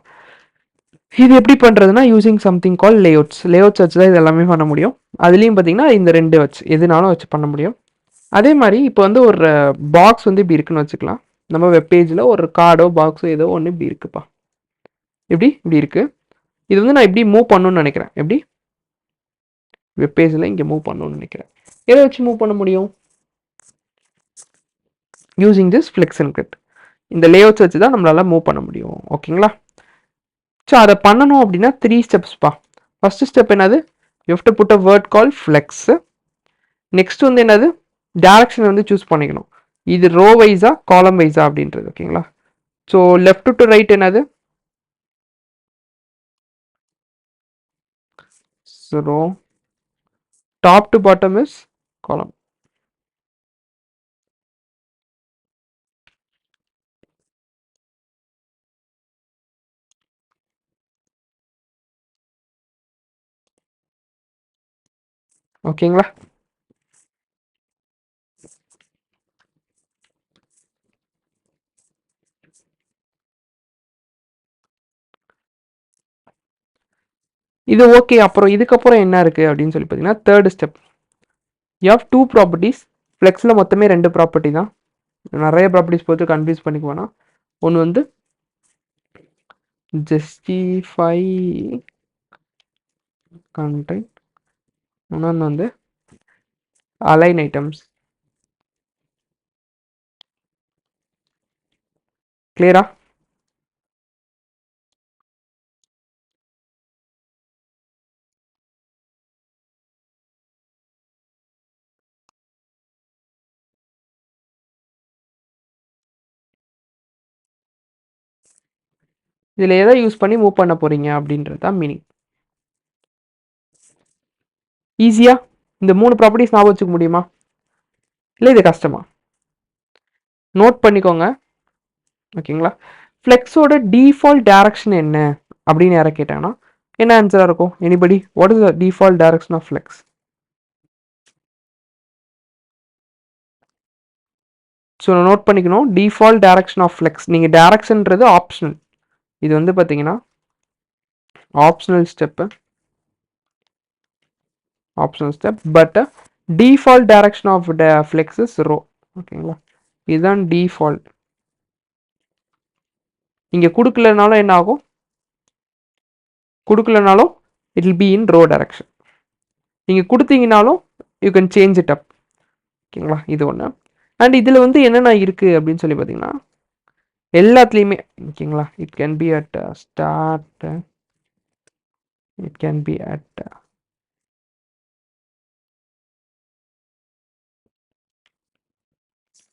இது எப்படி பண்ணுறதுன்னா யூசிங் சம்திங் கால் லேஅவுட்ஸ். லேஅவுட்ஸ் வச்சு தான் இது எல்லாமே பண்ண முடியும். அதுலேயும் பார்த்தீங்கன்னா இந்த ரெண்டு வச்சு எதுனாலும் வச்சு பண்ண முடியும். அதே மாதிரி இப்போ வந்து ஒரு பாக்ஸ் வந்து இப்படி இருக்குன்னு வச்சுக்கலாம். நம்ம வெப்பேஜில் ஒரு கார்டோ பாக்ஸோ ஏதோ ஒன்று இப்படி இருக்குப்பா. இப்படி இருக்கு. இது வந்து நான் இப்படி மூவ் பண்ணணும்னு நினைக்கிறேன். எப்படி வெப்பேஜில் இங்கே மூவ் பண்ணணும்னு நினைக்கிறேன். எதை வச்சு மூவ் பண்ண முடியும்? Using this flex and grid. இந்த லேஅவுட்ஸ் வச்சு தான் நம்மளால மூவ் பண்ண முடியும். ஓகேங்களா? ஸோ அதை பண்ணணும் அப்படின்னா 3 ஸ்டெப்ஸ்ப்பா. ஃபர்ஸ்ட் ஸ்டெப் என்னது? You have to put a word call flex. Next வந்து என்னது? டேரக்ஷன் வந்து சூஸ் பண்ணிக்கணும். இது ரோ வைஸா காலம் வைஸா அப்படின்றது. ஓகேங்களா? ஸோ லெஃப்ட் டு ரைட் என்னது? Row. Top to bottom is column. ஓகேங்களா? இது ஓகே. அப்புறம் இதுக்கப்புறம் என்ன இருக்குது அப்படின்னு சொல்லி பார்த்தீங்கன்னா third step. You have two properties. ஃப்ளெக்ஸில் மொத்தமே 2 ப்ராப்பர்ட்டி தான். நிறைய ப்ராப்பர்ட்டிஸ் போட்டு கன்ஃபியூஸ் பண்ணிக்குவேன்னா, ஒன்று வந்து ஜஸ்டிஃபை கண்டென்ட், இன்னொன்று வந்து அலைன் ஐட்டம்ஸ். கிளியரா? இதில் எதை யூஸ் பண்ணி மூவ் பண்ண போகிறீங்க அப்படின்றது தான் மீனிங். ஈஸியாக இந்த 3 ப்ராப்பர்ட்டிஸ் ஞாபகம் வச்சுக்க முடியுமா? இல்லை இது கஷ்டமா? நோட் பண்ணிக்கோங்க. ஓகேங்களா? ஃப்ளெக்ஸோட டிஃபால்ட் டேரக்ஷன் என்ன அப்படின்னு யாரை கேட்டாங்கன்னா என்ன ஆன்சராக இருக்கும்? Anybody? What is the default direction of flex? So note பண்ணிக்கணும். Default direction of flex. நீங்கள் டேரக்ஷன்றது ஆப்ஷனல். இது வந்து பார்த்தீங்கன்னா optional step. Optional step. But default direction of flex is row. ஓகேங்களா? இதுதான் டிஃபால்ட். நீங்கள் கொடுக்கலனாலும் என்ன ஆகும்? கொடுக்கலனாலும் it will be in row direction. நீங்கள் கொடுத்தீங்கனாலும் you can change it up. ஓகேங்களா? இது ஒன்று. அண்ட் இதில் வந்து என்னென்ன இருக்குது அப்படின்னு சொல்லி பார்த்தீங்கன்னா எல்லாத்துலேயுமே ஓகேங்களா, it can be at start, it can be at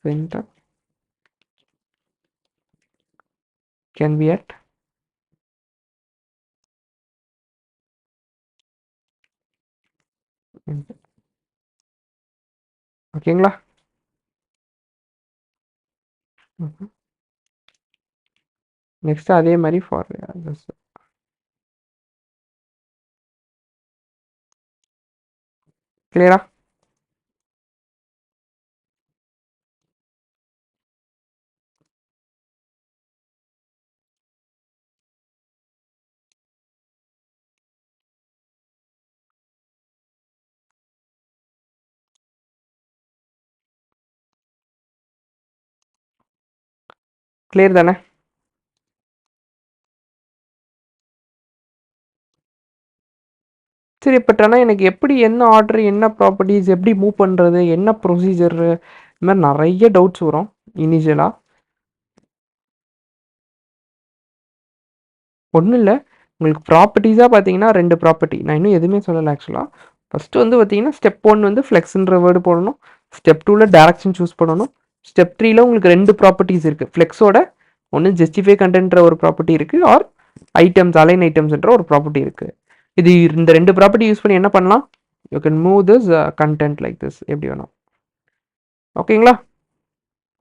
centre, can be at ஓகேங்களா? நெக்ஸ்ட் அதே மாதிரி ஃபார் கிளியரா? கிளியர் தானே? சரி, பட் ஆனால் எனக்கு எப்படி என்ன ஆர்டர், என்ன ப்ராப்பர்ட்டிஸ், எப்படி மூவ் பண்ணுறது, என்ன ப்ரொசீஜர், இந்த மாதிரி நிறைய டவுட்ஸ் வரும் இனிஷியலாக. ஒன்றும் இல்லை, உங்களுக்கு ப்ராப்பர்ட்டிஸாக பார்த்தீங்கன்னா 2 ப்ராப்பர்ட்டி. நான் இன்னும் எதுவுமே சொல்லலை ஆக்சுவலாக. ஃபஸ்ட்டு வந்து பார்த்தீங்கன்னா ஸ்டெப் 1 வந்து ஃப்ளெக்ஸுன்ற வேர்டு போடணும். ஸ்டெப் 2ல் டேரக்ஷன் சூஸ் பண்ணணும். ஸ்டெப் 3ல் உங்களுக்கு 2 ப்ராப்பர்ட்டிஸ் இருக்குது. ஃப்ளெக்ஸோட ஒன்று ஜஸ்டிஃபை கண்டென்ட்ன்ற ஒரு ப்ராப்பர்ட்டி இருக்குது, ஆர் ஐட்டம்ஸ் அலைன் ஐட்டம்ஸ்ன்ற ஒரு ப்ராப்பர்ட்டி இருக்குது. இது இந்த 2 ப்ராப்பர்ட்டி யூஸ் பண்ணி என்ன பண்ணலாம்? You can move this content like this, எப்படி வேணும். ஓகேங்களா?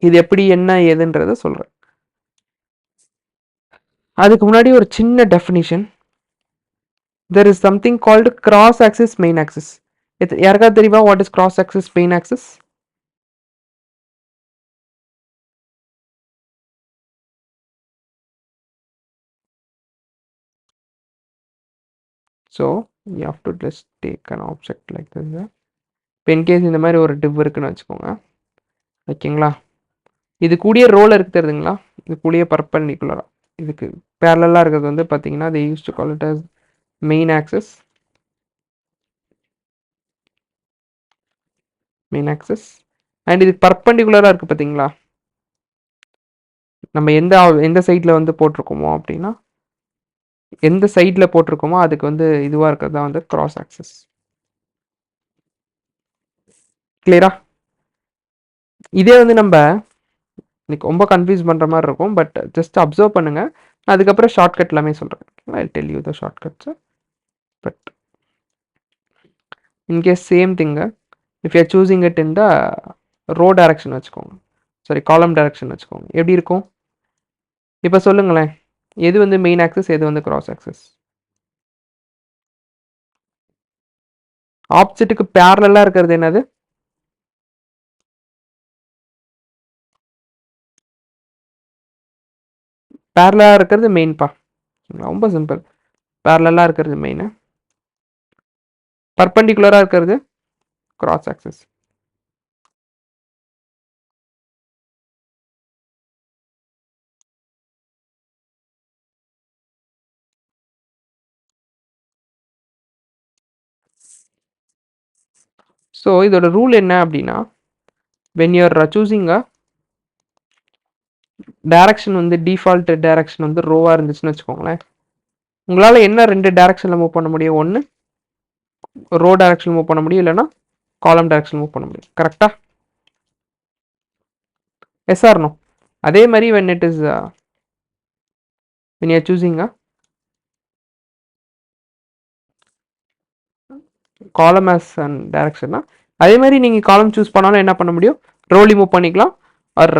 இது எப்படி என்ன ஏதுன்றதை சொல்கிறேன். அதுக்கு முன்னாடி ஒரு சின்ன definition. There is something called cross axis main axis. யாருக்காவது தெரியுமா what is cross axis main axis? So you have to just take an object like this. இப்போ இன்கேஸ் இந்த மாதிரி ஒரு டிவ் இருக்குன்னு வச்சுக்கோங்க. ஓகேங்களா? இது கூடிய ரோல் இருக்கு தெரியுதுங்களா? இது கூடிய பர்பெண்டிகுலரா இதுக்கு பேரலாக இருக்கிறது வந்து பார்த்தீங்கன்னா they used to call it as main axis. Main access. And இது பர்பெண்டிகுலராக இருக்குது பார்த்தீங்களா? நம்ம எந்த சைடில் வந்து போட்டிருக்கோமோ அப்படின்னா, எந்த சைடில் போட்டிருக்கோமோ அதுக்கு வந்து இதுவாக இருக்கிறது தான் வந்து கிராஸ் ஆக்சஸ். கிளியரா? இதே வந்து நம்ம இன்னைக்கு ரொம்ப கன்ஃபியூஸ் பண்ணுற மாதிரி இருக்கும், பட் ஜஸ்ட் அப்சர்வ் பண்ணுங்கள். அதுக்கப்புறம் ஷார்ட்கட் எல்லாமே சொல்கிறேன். I tell you the shortcuts. But in case same thing if you choosing it in the row direction வச்சுக்கோங்க, சாரி காலம் டைரக்ஷன் வச்சுக்கோங்க. எப்படி இருக்கும் இப்போ சொல்லுங்களேன்? எது வந்து மெயின் ஆக்சஸ், எது வந்து கிராஸ் ஆக்சஸ்? ஆப்ஜெக்ட்டுக்கு பேரலாக இருக்கிறது என்னது? பேரலாக இருக்கிறது மெயின்ப்பா. ரொம்ப சிம்பிள். பேரலாக இருக்கிறது மெயின், பர்பெண்டிகுலராக இருக்கிறது கிராஸ் ஆக்சஸ். ஸோ இதோட ரூல் என்ன அப்படின்னா, when you're choosing a direction வந்து டிஃபால்ட் டைரக்ஷன் வந்து ரோவாக இருந்துச்சுன்னு வச்சுக்கோங்களேன், உங்களால் என்ன 2 டைரக்ஷனில் மூவ் பண்ண முடியும்? ஒன்று ரோ டைரக்ஷன் மூவ் பண்ண முடியும், இல்லைன்னா காலம் டைரக்ஷன் மூவ் பண்ண முடியும். கரெக்டா? Yes or no? அதே மாதிரி when it is when you are choosing a column as an direction, அதே மாதிரி நீங்கள் காலம் சூஸ் பண்ணாலும் என்ன பண்ண முடியும்? ரோலி மூவ் பண்ணிக்கலாம், ஆர்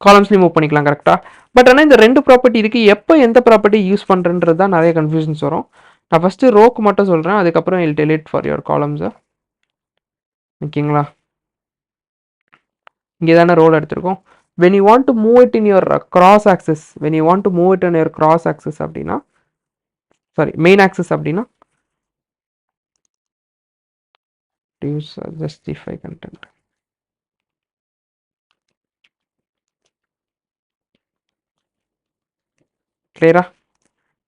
காலம்ஸ்லேயும் மூவ் பண்ணிக்கலாம். கரெக்டாக? பட் ஆனால் இந்த 2 ப்ராப்பர்ட்டி இருக்குது, எப்போ எந்த ப்ராப்பர்ட்டி யூஸ் பண்ணுறன்றது தான் நிறைய கன்ஃபியூஷன்ஸ் வரும். நான் ஃபஸ்ட்டு ரோக்கு மட்டும் சொல்கிறேன், அதுக்கப்புறம் இல் டெலிட் ஃபார் யுவர் காலம்ஸை. ஓகேங்களா? இங்கே தானே ரோல் எடுத்திருக்கோம். when you want to move it in your cross axis, when you want to move it in your cross axis அப்படின்னா, சாரி மெயின் ஆக்சஸ் அப்படின்னா, use justify content. கிளியரா?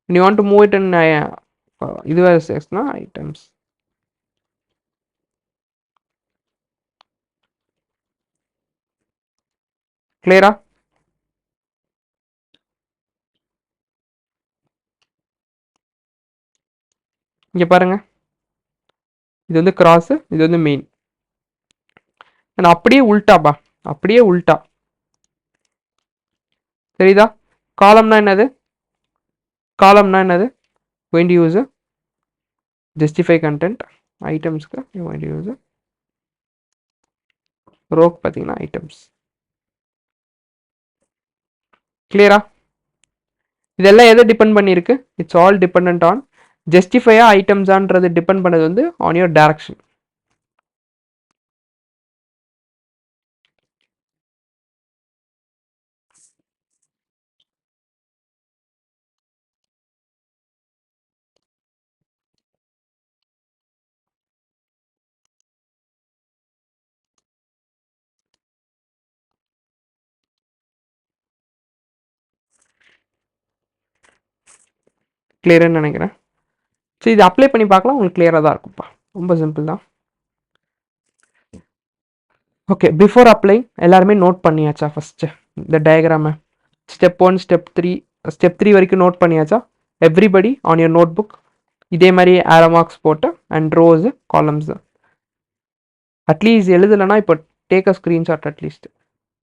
when you want to move it in இதுவே செக்ஸ்னா items. கிளியரா? இங்கே பாருங்க, இது வந்து cross, இது வந்து மெயின். நான் அப்படியே உல்டாப்பா, அப்படியே உல்டா. தெரியுதா? காலம்னா என்னது? காலம்னா என்னது? going to use justify content. ஐட்டம்ஸ்க்கு going to use ரோக்கு பார்த்தீங்கன்னா ஐட்டம்ஸ். கிளியரா? இதெல்லாம் எதை டிபெண்ட் பண்ணியிருக்கு? இட்ஸ் ஆல் டிபெண்ட் ஆன் ஜஸ்டிஃபையா ஐட்டம்ஸான்றது டிபெண்ட் பண்ணது வந்து ஆன் யோர் டைரக்ஷன். கிளியர்னு நினைக்கிறேன். ஸோ இது அப்ளை பண்ணி பார்க்கலாம், உங்களுக்கு கிளியராக தான் இருக்கும்ப்பா. ரொம்ப சிம்பிள் தான். ஓகே, பிஃபோர் அப்ளை எல்லாருமே நோட் பண்ணியாச்சா? ஃபஸ்ட்டு இந்த டயக்ராமை ஸ்டெப் 1 ஸ்டெப் 3 வரைக்கும் நோட் பண்ணியாச்சா? Everybody on your notebook இதே மாதிரி ஆரோ மார்க்ஸ் போட்டு அண்ட் ரோஸு காலம்ஸு அட்லீஸ்ட் எழுதலைன்னா இப்போ டேக் அ ஸ்க்ரீன்ஷாட் அட்லீஸ்ட்.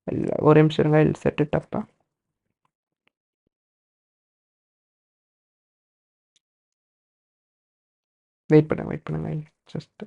இல்லை ஒரு நிமிஷம் இருங்க, இல்லை செட் இட் அப்பா. வெயிட் பண்ணுங்க ஜஸ்ட்.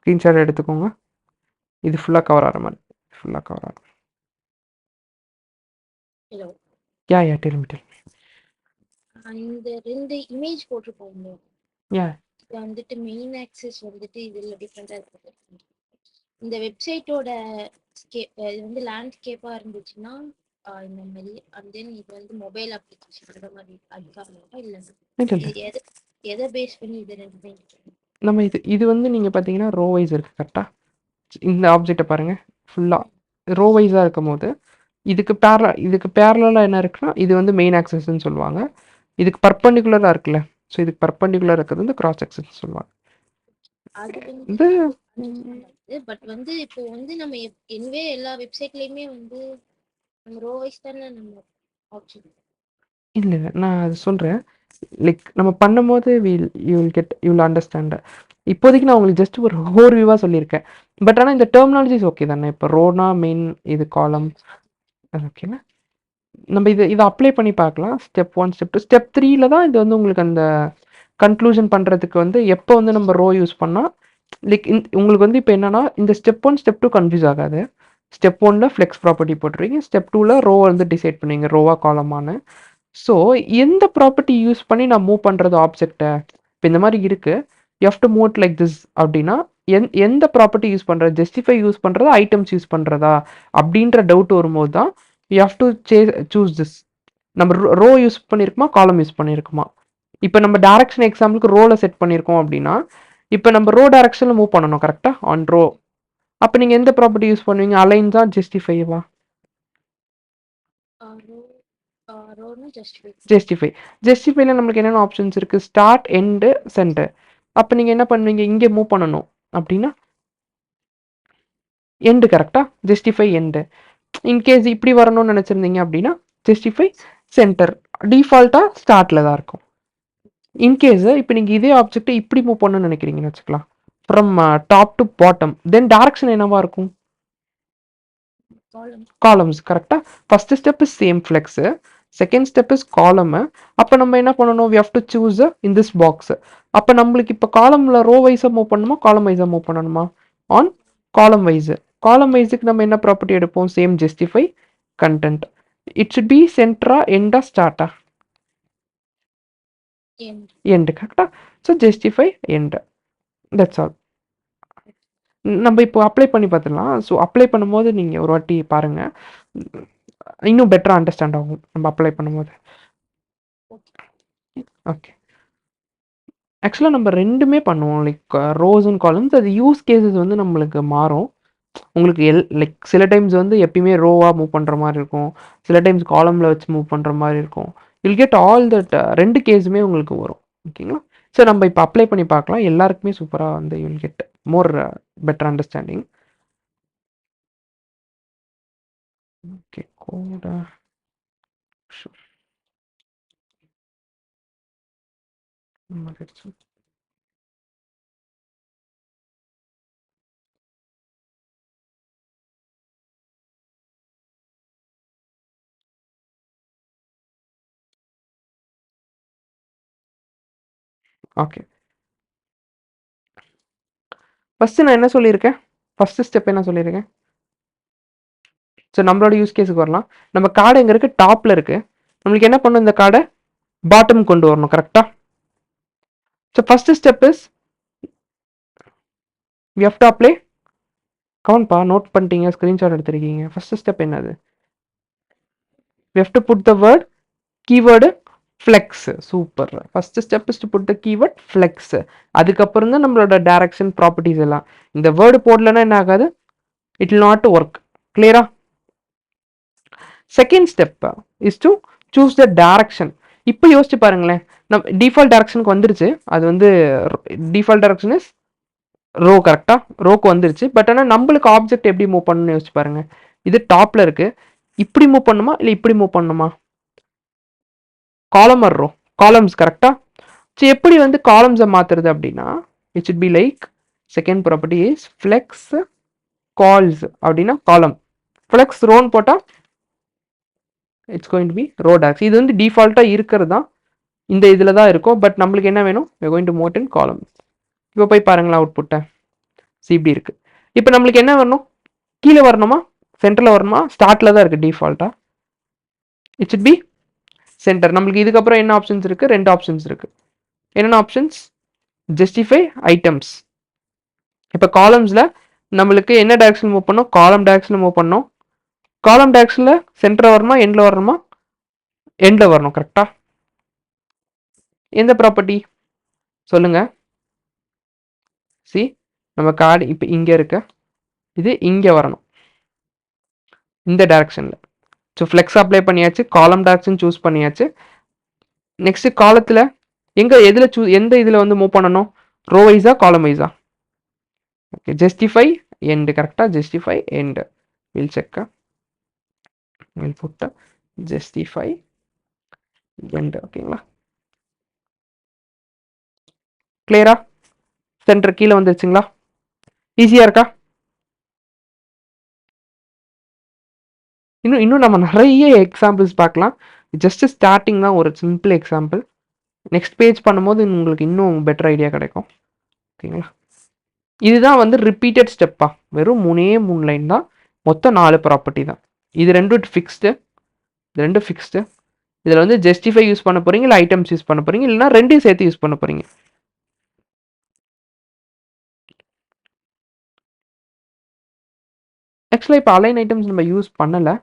ஸ்க்ரீன்ஷாட் எடுத்துக்கோங்க. இது ஃபுல்லாக கவர் ஆகிற மாதிரி, ஃபுல்லாக கவர் ஆகும். ஹலோ, யா டெல் மீ. இந்த 2 இமேஜ் போட்டிருப்பாங்க. யா இது வந்துட்டு மெயின் ஆக்சஸ் வந்துட்டு இதில் டிஃப்ரெண்டாக இருக்குது. இந்த வெப்சைட்டோட இது வந்து லேண்ட்ஸ்கேப்பாக இருந்துச்சுன்னா இந்த மாதிரி, அண்ட் தென் இது வந்து மொபைல் அப்ளிகேஷன் அந்த மாதிரி அதுக்காக இல்லை. இது எதை பேஸ் பண்ணி இது 2 நம்ம இது வந்து நீங்கள் பார்த்தீங்கன்னா ரோ வைஸ் இருக்குது கரெக்டாக. இந்த ஆப்ஜெக்டை பாருங்கள், ஃபுல்லாக ரோ வைஸாக இருக்கும் போது இதுக்கு பேரலாக என்ன இருக்குன்னா இது வந்து மெயின் ஆக்சஸ்ன்னு சொல்லுவாங்க. இதுக்கு பர்பண்டிகுலராக இருக்குல்ல, ஸோ இதுக்கு பர்பண்டிகுலர் இருக்கிறது வந்து கிராஸ் ஆக்சஸ் சொல்லுவாங்க. அது இது பட் வந்து இப்போ வந்து நம்ம எனிவே எல்லா வெப்சைட்லயுமே வந்து நம்ம ரோ வைஸ் தானே நம்ம ஆப்ஷன். இல்லை நான் அது சொல்கிறேன், லைக் நம்ம பண்ணும்போது யூ வில் அண்டர்ஸ்டாண்ட். இப்போதைக்கு நான் உங்களுக்கு ஜஸ்ட் ஒரு ஓவர்வியூவாக சொல்லியிருக்கேன். பட் ஆனால் இந்த டெர்மினாலஜிஸ் ஓகே தானே? இப்போ ரோனா மெயின், இது காலம், அது ஓகேண்ணா. நம்ம இதை அப்ளை பண்ணி பார்க்கலாம். ஸ்டெப் 1 ஸ்டெப் 2 ஸ்டெப் 3ல தான் இது வந்து உங்களுக்கு அந்த கன்க்ளூஷன் பண்ணுறதுக்கு வந்து எப்போ வந்து நம்ம ரோ யூஸ் பண்ணால் லைக் உங்களுக்கு வந்து இப்போ என்னன்னா இந்த ஸ்டெப் 1 ஸ்டெப் 2 கன்ஃபியூஸ் ஆகாது. ஸ்டெப் 1ல ஃப்ளெக்ஸ் ப்ராப்பர்ட்டி போட்டுருவீங்க, ஸ்டெப் 2ல ரோ வந்து டிசைட் பண்ணுவீங்க, ரோவா காலமானு. ஸோ எந்த ப்ராப்பர்ட்டி யூஸ் பண்ணி நான் மூவ் பண்ணுறது ஆப்ஜெக்டை? இப்போ இந்த மாதிரி இருக்குது, you have to move it like this அப்படின்னா எந்த ப்ராப்பர்ட்டி யூஸ் பண்ணுறது? ஜஸ்டிஃபை யூஸ் பண்ணுறதா, ஐட்டம்ஸ் யூஸ் பண்ணுறதா அப்படின்ற டவுட் வரும்போது தான் you have to choose this. நம்ம ரோ யூஸ் பண்ணியிருக்குமா, காலம் யூஸ் பண்ணியிருக்குமா? இப்போ நம்ம டைரக்ஷன் எக்ஸாம்பிளுக்கு ரோவில் செட் பண்ணியிருக்கோம் அப்படின்னா இப்போ நம்ம ரோ டைரக்ஷனில் மூவ் பண்ணணும் கரெக்டாக ஆன் ரோ. அப்போ நீங்கள் எந்த ப்ராப்பர்ட்டி யூஸ் பண்ணுவீங்க? அலைன்ஸா ஜஸ்டிஃபைவா? ஜஸ்டிஃபைல நம்மளுக்கு என்னென்ன ஆப்ஷன்ஸ் இருக்குது? Start, end, centre. அப்போ நீங்கள் என்ன பண்ணுவீங்க? இங்கே மூவ் பண்ணணும் அப்படின்னா எண்டு கரெக்டாக, ஜஸ்டிஃபை எண்டு. இன்கேஸ் இப்படி வரணும்னு நினச்சிருந்தீங்க அப்படின்னா ஜஸ்டிஃபை சென்டர். டிஃபால்ட்டாக ஸ்டார்ட்டில் தான் இருக்கும். இன்கேஸ் இப்போ நீங்கள் இதே ஆப்ஜெக்ட்டை இப்படி மூவ் பண்ணணும்னு நினைக்கிறீங்கன்னு வச்சுக்கலாம், from top to bottom, then direction என்னவா இருக்கும்? காலம்ஸ் கரெக்டாக. First step is same flex, second step is column. அப்போ நம்ம என்ன பண்ணணும்? We have to choose in this box. அப்போ நம்மளுக்கு இப்போ காலமில் ரோ வைஸாக மூவ் பண்ணணுமா, காலம் வைஸாக மூவ் பண்ணணுமா? ஆன் காலம் வைஸு. காலம் வைஸுக்கு நம்ம என்ன ப்ராப்பர்ட்டி எடுப்போம்? Same justify content. It should be சென்டரா, எண்டா, ஸ்டார்ட்டா? எண்டு கரெக்டாக. So justify end, that's all. நம்ம இப்போ அப்ளை பண்ணி பார்த்துடலாம். ஸோ அப்ளை பண்ணும்போது நீங்கள் ஒரு வாட்டி பாருங்கள், இன்னும் பெட்டராக அண்டர்ஸ்டாண்ட் ஆகும் நம்ம அப்ளை பண்ணும்போது. ஓகே, ஆக்சுவலாக நம்ம ரெண்டுமே பண்ணுவோம், லைக் ரோஸ் அண்ட் காலம்ஸ். அது யூஸ் கேசஸ் வந்து நம்மளுக்கு மாறும். உங்களுக்கு லைக் சில டைம்ஸ் வந்து எப்பயுமே ரோவாக மூவ் பண்ணுற மாதிரி இருக்கும், சில டைம்ஸ் காலமில் வச்சு மூவ் பண்ணுற மாதிரி இருக்கும். வில் கெட் ஆல் தட் ரெண்டு கேஸுமே உங்களுக்கு வரும். ஓகேங்களா? ஸோ நம்ம இப்போ அப்ளை பண்ணி பார்க்கலாம். எல்லாருக்குமே சூப்பராக வந்து will get more better understanding. Okay, கோட ஓகே, ஃபஸ்ட்டு நான் என்ன சொல்லியிருக்கேன், ஃபஸ்ட்டு ஸ்டெப் என்ன சொல்லியிருக்கேன்? ஸோ நம்மளோட யூஸ் கேஸுக்கு வரலாம். நம்ம கார்டு எங்கே இருக்குது? டாப்பில் இருக்குது. நம்மளுக்கு என்ன பண்ணணும்? இந்த கார்டை பாட்டம் கொண்டு வரணும். கரெக்டாக? So first step is we have to apply. கவன்ப்பா, நோட் பண்ணிட்டீங்க, ஸ்க்ரீன்ஷாட் எடுத்துருக்கீங்க. ஃபஸ்ட்டு ஸ்டெப் என்னது? We have to put the word keyword flex. Super. First step is to put the keyword flex. அதுக்கப்புறம் தான் நம்மளோட டைரக்ஷன் ப்ராப்பர்ட்டிஸ் எல்லாம். இந்த word போடலன்னா என்ன ஆகாது? It will not work. கிளியரா? Second step is to choose the direction. இப்போ யோசிச்சு பாருங்களேன், நம்ம டிஃபால்ட் டைரக்ஷனுக்கு வந்துருச்சு. அது வந்து டிஃபால்ட் டைரக்ஷன் இஸ் ரோ. கரெக்டா? ரோக்கு வந்துருச்சு. பட் ஆனால் நம்மளுக்கு ஆப்ஜெக்ட் எப்படி மூவ் பண்ணணும்னு யோசிச்சு பாருங்க. இது டாப்ல இருக்கு. இப்படி மூவ் பண்ணுமா இல்லை இப்படி மூவ் பண்ணுமா? காலம் ரோ, காலம்ஸ். கரெக்டா? ஸோ எப்படி வந்து காலம்ஸை மாத்துறது அப்படின்னா, it should be like second property is flex calls. அப்படின்னா காலம் ஃப்ளெக்ஸ் ரோன்னு போட்டால் it's going to be row docs. இது வந்து டிஃபால்ட்டாக இருக்கிறது தான், இந்த இதில் தான் இருக்கும். பட் நம்மளுக்கு என்ன வேணும்? we are going to move in columns. இப்போ போய் பாருங்களா அவுட்புட்டை. இப்படி இருக்கு. இப்போ நம்மளுக்கு என்ன வரணும்? கீழே வரணுமா சென்டரில் வரணுமா? ஸ்டார்ட்டில் தான் இருக்குது டிஃபால்ட்டாக. It should B centre. நம்மளுக்கு இதுக்கப்புறம் என்ன ஆப்ஷன்ஸ் இருக்குது? ரெண்டு ஆப்ஷன்ஸ் இருக்குது. என்னென்ன ஆப்ஷன்ஸ்? Justify items. இப்போ காலம்ஸில் நம்மளுக்கு என்ன டைரக்ஷன் மூவ் பண்ணோம்? காலம் டைரக்ஷனில் மூவ் பண்ணோம். காலம் டைரக்ஷனில் சென்டரில் வரணுமா எண்டில் வரணுமா? எண்டில் வரணும். கரெக்டாக? எந்த ப்ராப்பர்ட்டி சொல்லுங்க? சி, நம்ம கார்டு இப்போ இங்கே இருக்க, இது இங்கே வரணும் இந்த டைரக்ஷனில். ஸோ ஃப்ளெக்ஸ் அப்ளை பண்ணியாச்சு, காலம் டைரக்ஷன் சூஸ் பண்ணியாச்சு. நெக்ஸ்ட் காலத்தில் எங்கே எதில் எந்த இதில் வந்து மூவ் பண்ணணும்? ரோ வைஸா காலம் வைஸா? Okay, justify end. கரெக்டாக? Justify end. Will check, will put justify end. ஓகேங்களா? கிளியரா? சென்டர் கீழே வந்துருச்சுங்களா? ஈஸியாக இருக்கா? இன்னும் நம்ம நிறைய எக்ஸாம்பிள்ஸ் பார்க்கலாம். ஜஸ்ட் ஸ்டார்டிங் தான், ஒரு சிம்பிள் எக்ஸாம்பிள். நெக்ஸ்ட் பேஜ் பண்ணும்போது உங்களுக்கு இன்னும் பெட்டர் ஐடியா கிடைக்கும். ஓகேங்களா? இதுதான் வந்து ரிப்பீட்டட் ஸ்டெப்பா. வெறும் 3 லைன் தான், மொத்தம் 4 ப்ராப்பர்ட்டி தான். இது ரெண்டும் ஃபிக்ஸ்டு, இது ரெண்டும் ஃபிக்ஸ்டு. இதில் வந்து ஜஸ்டிஃபை யூஸ் பண்ண போறீங்க, இல்லை ஐட்டம்ஸ் யூஸ் பண்ண போறீங்க, இல்லைனா ரெண்டையும் சேர்த்து யூஸ் பண்ண போறீங்க. ஆக்சுவலாக இப்போ அலைன் ஐட்டம்ஸ் நம்ம யூஸ் பண்ணலை.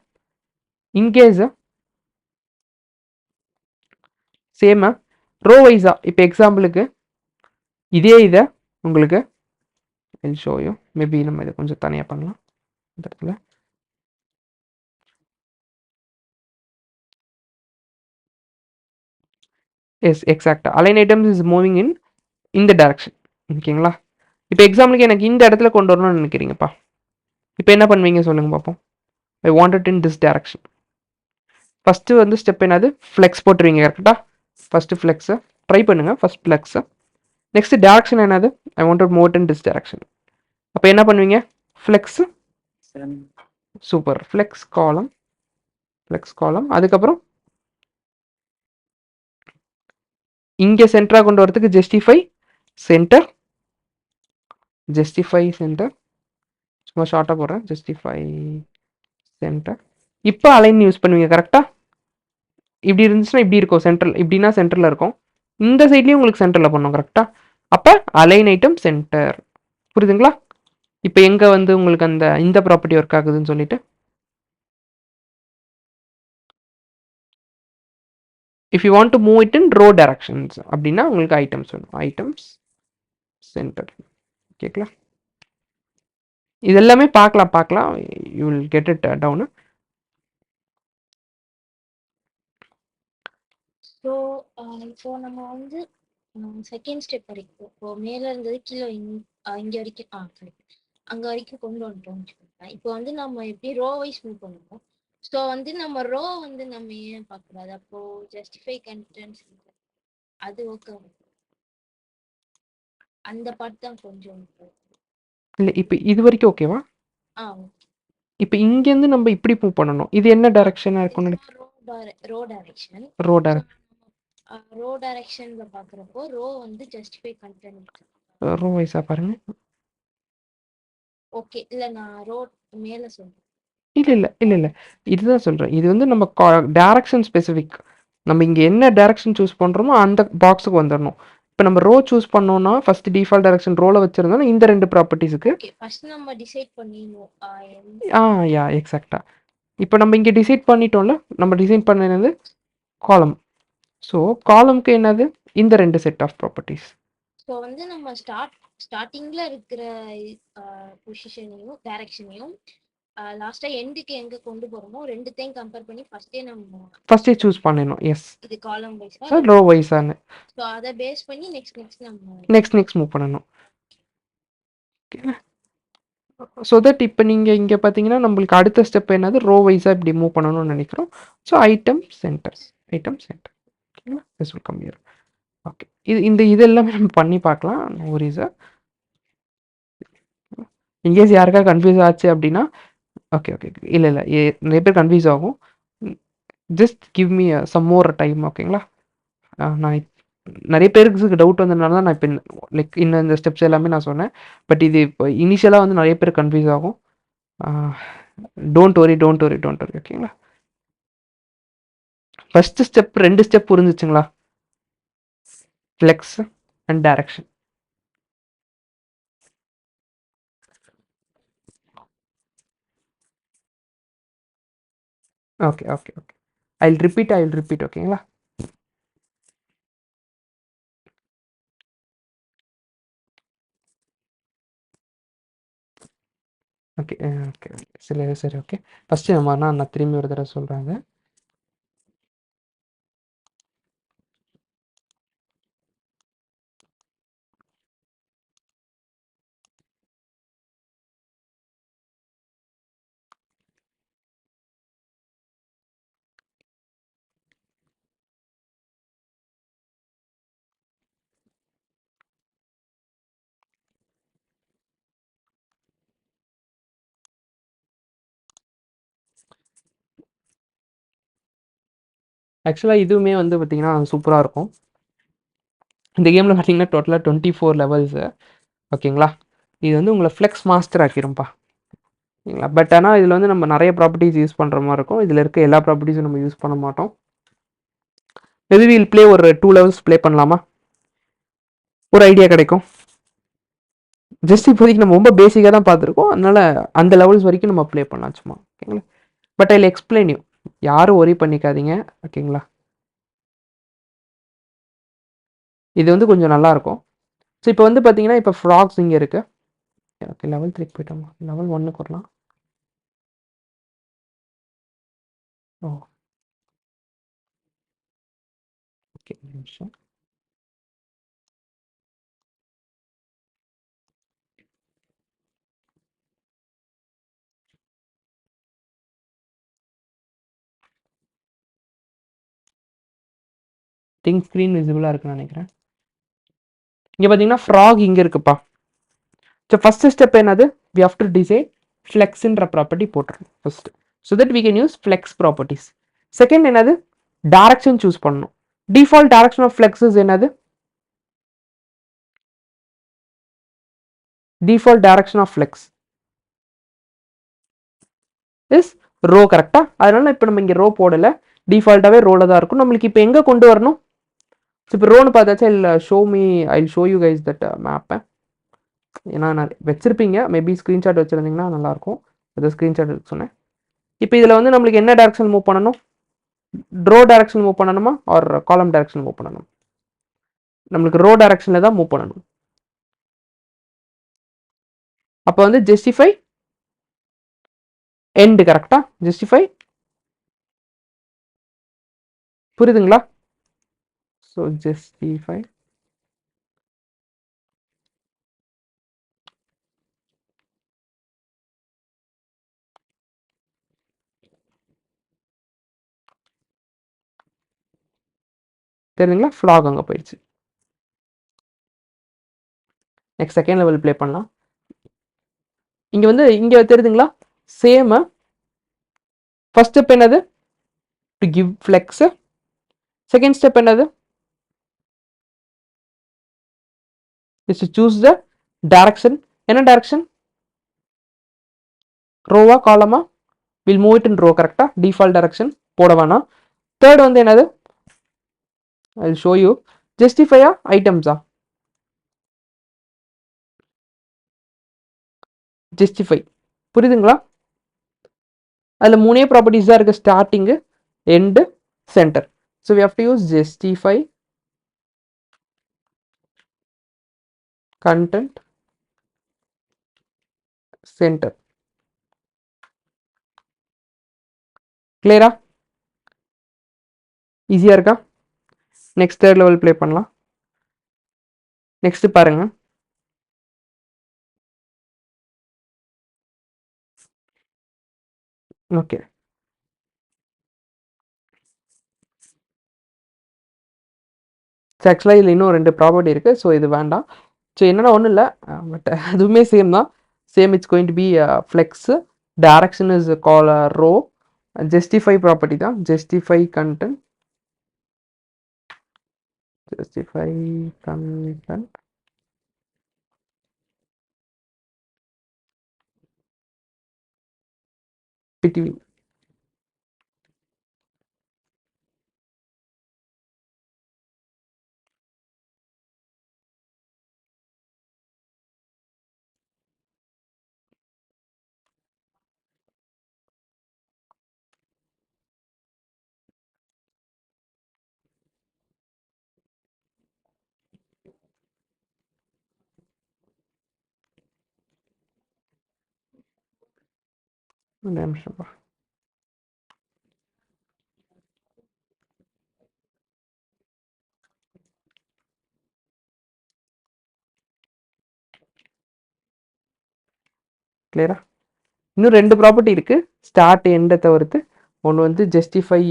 இன்கேஸ் சேம் ரோ வைஸா, இப்போ எக்ஸாம்பிளுக்கு இதே இதை உங்களுக்கு ஷோயும், மேபி நம்ம இதை கொஞ்சம் தனியாக பண்ணலாம் இந்த இடத்துல. எஸ், எக்ஸாக்டாக align items is moving in இந்த டைரக்ஷன். ஓகேங்களா? இப்போ எக்ஸாம்பிளுக்கு எனக்கு இந்த இடத்துல கொண்டு வரணும்னு நினைக்கிறீங்கப்பா. இப்போ என்ன பண்ணுவீங்க சொல்லுங்க பார்ப்போம். I want it in this direction. First வந்து ஸ்டெப் என்னது? ஃப்ளெக்ஸ் போட்டுருவீங்க. கரெக்டாக? ஃபஸ்ட்டு ஃப்ளெக்ஸை ட்ரை பண்ணுங்கள். ஃபஸ்ட் ஃப்ளெக்ஸை. நெக்ஸ்ட் டேரக்ஷன் என்னது? ஐ want to move in this direction. அப்போ என்ன பண்ணுவீங்க? ஃப்ளெக்ஸ். சூப்பர். ஃப்ளெக்ஸ் காலம், ஃப்ளெக்ஸ் காலம். அதுக்கப்புறம் இங்கே சென்டராக கொண்டு வரதுக்கு ஜஸ்டிஃபை சென்டர், ஜஸ்டிஃபை சென்டர். சும்மா ஷார்ட்டாக போடுறேன், ஜஸ்டிஃபை சென்டர். இப்போ அலைன் யூஸ் பண்ணுவீங்க. கரெக்டாக? இப்படி இருந்துச்சுன்னா இப்படி இருக்கும் சென்ட்ரல், இப்படின்னா சென்டரில் இருக்கும். இந்த சைட்லேயும் உங்களுக்கு சென்டரில் பண்ணணும். கரெக்டாக? அப்போ அலைன் ஐட்டம் சென்டர். புரியுதுங்களா? இப்போ எங்க வந்து உங்களுக்கு இந்த ப்ராப்பர்ட்டி ஒர்க் ஆகுதுன்னு சொல்லிட்டு if you want to move it in row directions அப்படின்னா உங்களுக்கு ஐட்டம்ஸ் வேணும். Items center. ஓகேங்களா? இது எல்லாமே பார்க்கலாம். You will get it down. So இப்போ நம்ம வந்து செகண்ட் ஸ்டெப் வரைக்கும் இப்போ மேல இருந்தது கீழே இங்க வரைக்கும் கரெக்ட் அங்க வரைக்கும் கொண்டு வந்துட்டோம் வச்சுக்கோங்க. இப்போ வந்து நம்ம எப்படி ரோ வைஸ் மூவ் பண்ணுவோம். ஸோ வந்து நம்ம ரோ வந்து நம்ம ஏன் பார்க்கக்கூடாது? அப்போ ஜஸ்டிஃபை கண்டென்ட்ஸ் அது ஓகே, அந்த பார்ட் தான் கொஞ்சம் இல்லை இப்போ இது வரைக்கும் ஓகேவா? ஓகே. இப்போ இங்கேருந்து நம்ம இப்படி மூவ் பண்ணணும். இது என்ன டைரக்ஷனாக இருக்கும்னு row direction. Row direction. Row டைரக்ஷன்ல பார்க்குறப்போ ரோ வந்து ஜஸ்டிஃபை கண்டென்ட் ரோ வைஸாக பாருங்க. ஓகே. இல்லை நான் ரோ மேலே சொல்றேன். இல்லை இதுதான் சொல்கிறேன். இது வந்து நம்ம டைரக்ஷன் ஸ்பெசிஃபிக். நம்ம இங்கே என்ன டைரக்ஷன் சூஸ் பண்ணுறோமோ அந்த பாக்ஸுக்கு வந்துடணும். இப்போ நம்ம ரோ சூஸ் பண்ணோம்னா ஃபர்ஸ்ட் டிஃபால்ட் டைரக்ஷன் ரோல வச்சிருந்தோம்னா இந்த 2 ப்ராப்பர்ட்டிஸுக்கு ஃபர்ஸ்ட் நம்ம டிசைட் பண்ணிடணும். யா எக்ஸாக்டா. இப்போ நம்ம இங்கே டிசைட் பண்ணிட்டோம்ல, நம்ம டிசைன் பண்ணது காலம். ஸோ காலம்க்கு என்னது இந்த 2 செட் ஆஃப் ப்ராப்பர்ட்டிஸ். ஸோ வந்து நம்ம ஸ்டார்டிங்ல இருக்கிற பொசிஷனையும் டைரக்ஷனையும் லாஸ்டா எண்டுக்கு எங்க கொண்டு போறோமோ ரெண்டுத்தையும் கம்பேர் பண்ணி ஃபர்ஸ்டே சூஸ் பண்ணணும். எஸ், இது காலம் வைஸா ரோ வைஸான்னு. ஸோ அதை பேஸ் பண்ணி நெக்ஸ்ட் நம்ம நெக்ஸ்ட் மூவ் பண்ணணும். ஸோ தட் இப்போ நீங்கள் இங்கே பார்த்தீங்கன்னா நம்மளுக்கு அடுத்த ஸ்டெப் என்னது ரோ வைஸாக இப்படி மூவ் பண்ணணும்னு நினைக்கிறோம். So item center. ஓகேங்களா? This will come here. Okay, இது எல்லாமே நம்ம பண்ணி பார்க்கலாம். No worries. இன்கேஸ் யாருக்கா கன்ஃபியூஸ் ஆச்சு அப்படின்னா ஓகே இல்லை நிறைய பேர் கன்ஃபியூஸ் ஆகும். Just give me some more time. ஓகேங்களா? நான் நிறைய பேருக்கு டவுட் வந்ததுனால தான் நான் இப்போ லைக் இன்னும் இந்த ஸ்டெப்ஸ் எல்லாமே நான் சொன்னேன். பட் இது இப்போ இனிஷியலாக வந்து நிறைய பேர் கன்ஃபியூஸ் ஆகும். Don't worry. ஓகேங்களா? ஃபர்ஸ்ட் ஸ்டெப் 2 ஸ்டெப் புரிஞ்சிச்சுங்களா? Flex and direction. Okay. I will repeat. ஓகேங்களா? ஓகே. சரி. ஓகே, ஃபஸ்ட்டு நான் திரும்பி ஒரு தடவை சொல்கிறாங்க. ஆக்சுவலாக இதுவுமே வந்து பார்த்தீங்கன்னா சூப்பராக இருக்கும். இந்த கேமில் பார்த்தீங்கன்னா டோட்டலாக 24 லெவல்ஸு. ஓகேங்களா? இது வந்து உங்களை ஃப்ளெக்ஸ் மாஸ்டர் ஆக்கிரும்ப்பா. ஓகேங்களா? பட் ஆனால் இதில் வந்து நம்ம நிறைய ப்ராப்பர்ட்டிஸ் யூஸ் பண்ணுற மாதிரி இருக்கும். இதில் இருக்க எல்லா ப்ராப்பர்ட்டிஸும் நம்ம யூஸ் பண்ண மாட்டோம். மேபி வில் ப்ளே ஒரு 2 லெவல்ஸ் ப்ளே பண்ணலாமா? ஒரு ஐடியா கிடைக்கும். ஜஸ்ட் இப்போதைக்கு நம்ம ரொம்ப பேசிக்காக தான் பார்த்துருக்கோம். அதனால் அந்த லெவல்ஸ் வரைக்கும் நம்ம ப்ளே பண்ணலாம் சும்மா. ஓகேங்களா? But I explain you. யாரும் ஒரி பண்ணிக்காதீங்க. ஓகேங்களா? இது வந்து கொஞ்சம் நல்லாயிருக்கும். ஸோ இப்போ வந்து பார்த்தீங்கன்னா இப்போ ஃப்ராக்ஸ் இங்கே இருக்குது. Okay, level 3 போயிட்டோமா? லெவல் 1க்கு வரலாம். ஓகே, நிமிஷம். திங்க் ஸ்க்ரீன் விசிபிளாக இருக்குன்னு நினைக்கிறேன். இங்கே பார்த்தீங்கன்னா ஃப்ராக் இங்கே இருக்குப்பா. ஸோ ஃபஸ்ட்டு ஸ்டெப் என்னது? வி ஹவ் டு டிசைட் ஃப்ளெக்ஸ்ன்ற ப்ராப்பர்ட்டி போட்டுருணும் first. So that we can use flex properties. Second என்னது? டைரக்ஷன் சூஸ் பண்ணணும். டிஃபால்ட் டைரக்ஷன் ஆஃப் ஃப்ளெக்ஸஸ் என்னது? Default direction of flex is row. கரெக்டாக? அதனால இப்போ நம்ம இங்கே ரோ போடலை, டிஃபால்ட்டாகவே ரோவில் தான் இருக்கும். நம்மளுக்கு இப்போ எங்கே கொண்டு வரணும்? ஸோ இப்போ ரோன்னு பார்த்தாச்சா? இல்லை ஷோ யூ கைஸ் தட் மேப்பை. ஏன்னா நான் வச்சிருப்பீங்க, மேபி ஸ்க்ரீன்ஷாட் வச்சுருந்தீங்கன்னா நல்லாயிருக்கும். அது ஸ்க்ரீன்ஷாட் எடுக்க சொன்னேன். இப்போ இதில் வந்து நம்மளுக்கு என்ன டேரக்ஷன் மூவ் பண்ணணும்? ரோ டேரக்ஷன் மூவ் பண்ணணுமா ஆர் காலம் டேரக்ஷன் மூவ் பண்ணணும்? நம்மளுக்கு ரோ டேரக்ஷனில் தான் மூவ் பண்ணணும். அப்போ வந்து ஜஸ்டிஃபை எண்டு, கரெக்டா? ஜஸ்டிஃபை, புரியுதுங்களா? ஸோ ஜஸ்டிஃபை தெரியுதுங்களா? ஃப்ளாக் அங்கே போயிடுச்சு. நெக்ஸ்ட் செகண்ட் லெவல் ப்ளே பண்ணலாம். இங்கே வந்து இங்கே தெரியுதுங்களா? சேம். ஃபர்ஸ்ட் ஸ்டெப் என்னது? To give flex. Second step என்னது? Is to choose the direction. என்ன டைரக்ஷன்? ரோவா காலமா? Will move it in row, கரெக்டா? டிஃபால்ட் டைரக்ஷன் போட வேணாம். தேர்ட் வந்து என்னது? I will show you. ஜஸ்டிஃபையா ஐட்டம்ஸா? ஜஸ்டிஃபை, புரியுதுங்களா? அதில் மூணே ப்ராப்பர்ட்டிஸ் தான் இருக்குது, starting, end, center. So we have to use justify content center. கிளியரா? ஈஸியாக இருக்கா? நெக்ஸ்ட் தேர்ட் லெவல் ப்ளே பண்ணலாம். நெக்ஸ்ட் பாருங்க. ஓகே, ஆக்சுவலாக இதில் இன்னும் 2 ப்ராப்பர்ட்டி இருக்குது. ஸோ இது வேண்டாம். ஸோ என்னென்னா ஒன்றும் இல்லை, பட் அதுவுமே சேம் தான். Same, it's going to be flex. Direction is call row. Justify property தான். Justify content, justify content between. ஒரு நிமிஷம்ப்பா. கிளியரா? இன்னும் 2 ப்ராப்பர்ட்டி இருக்குது ஸ்டார்ட் எண்டை தவிர்த்து. ஒன்று வந்து justify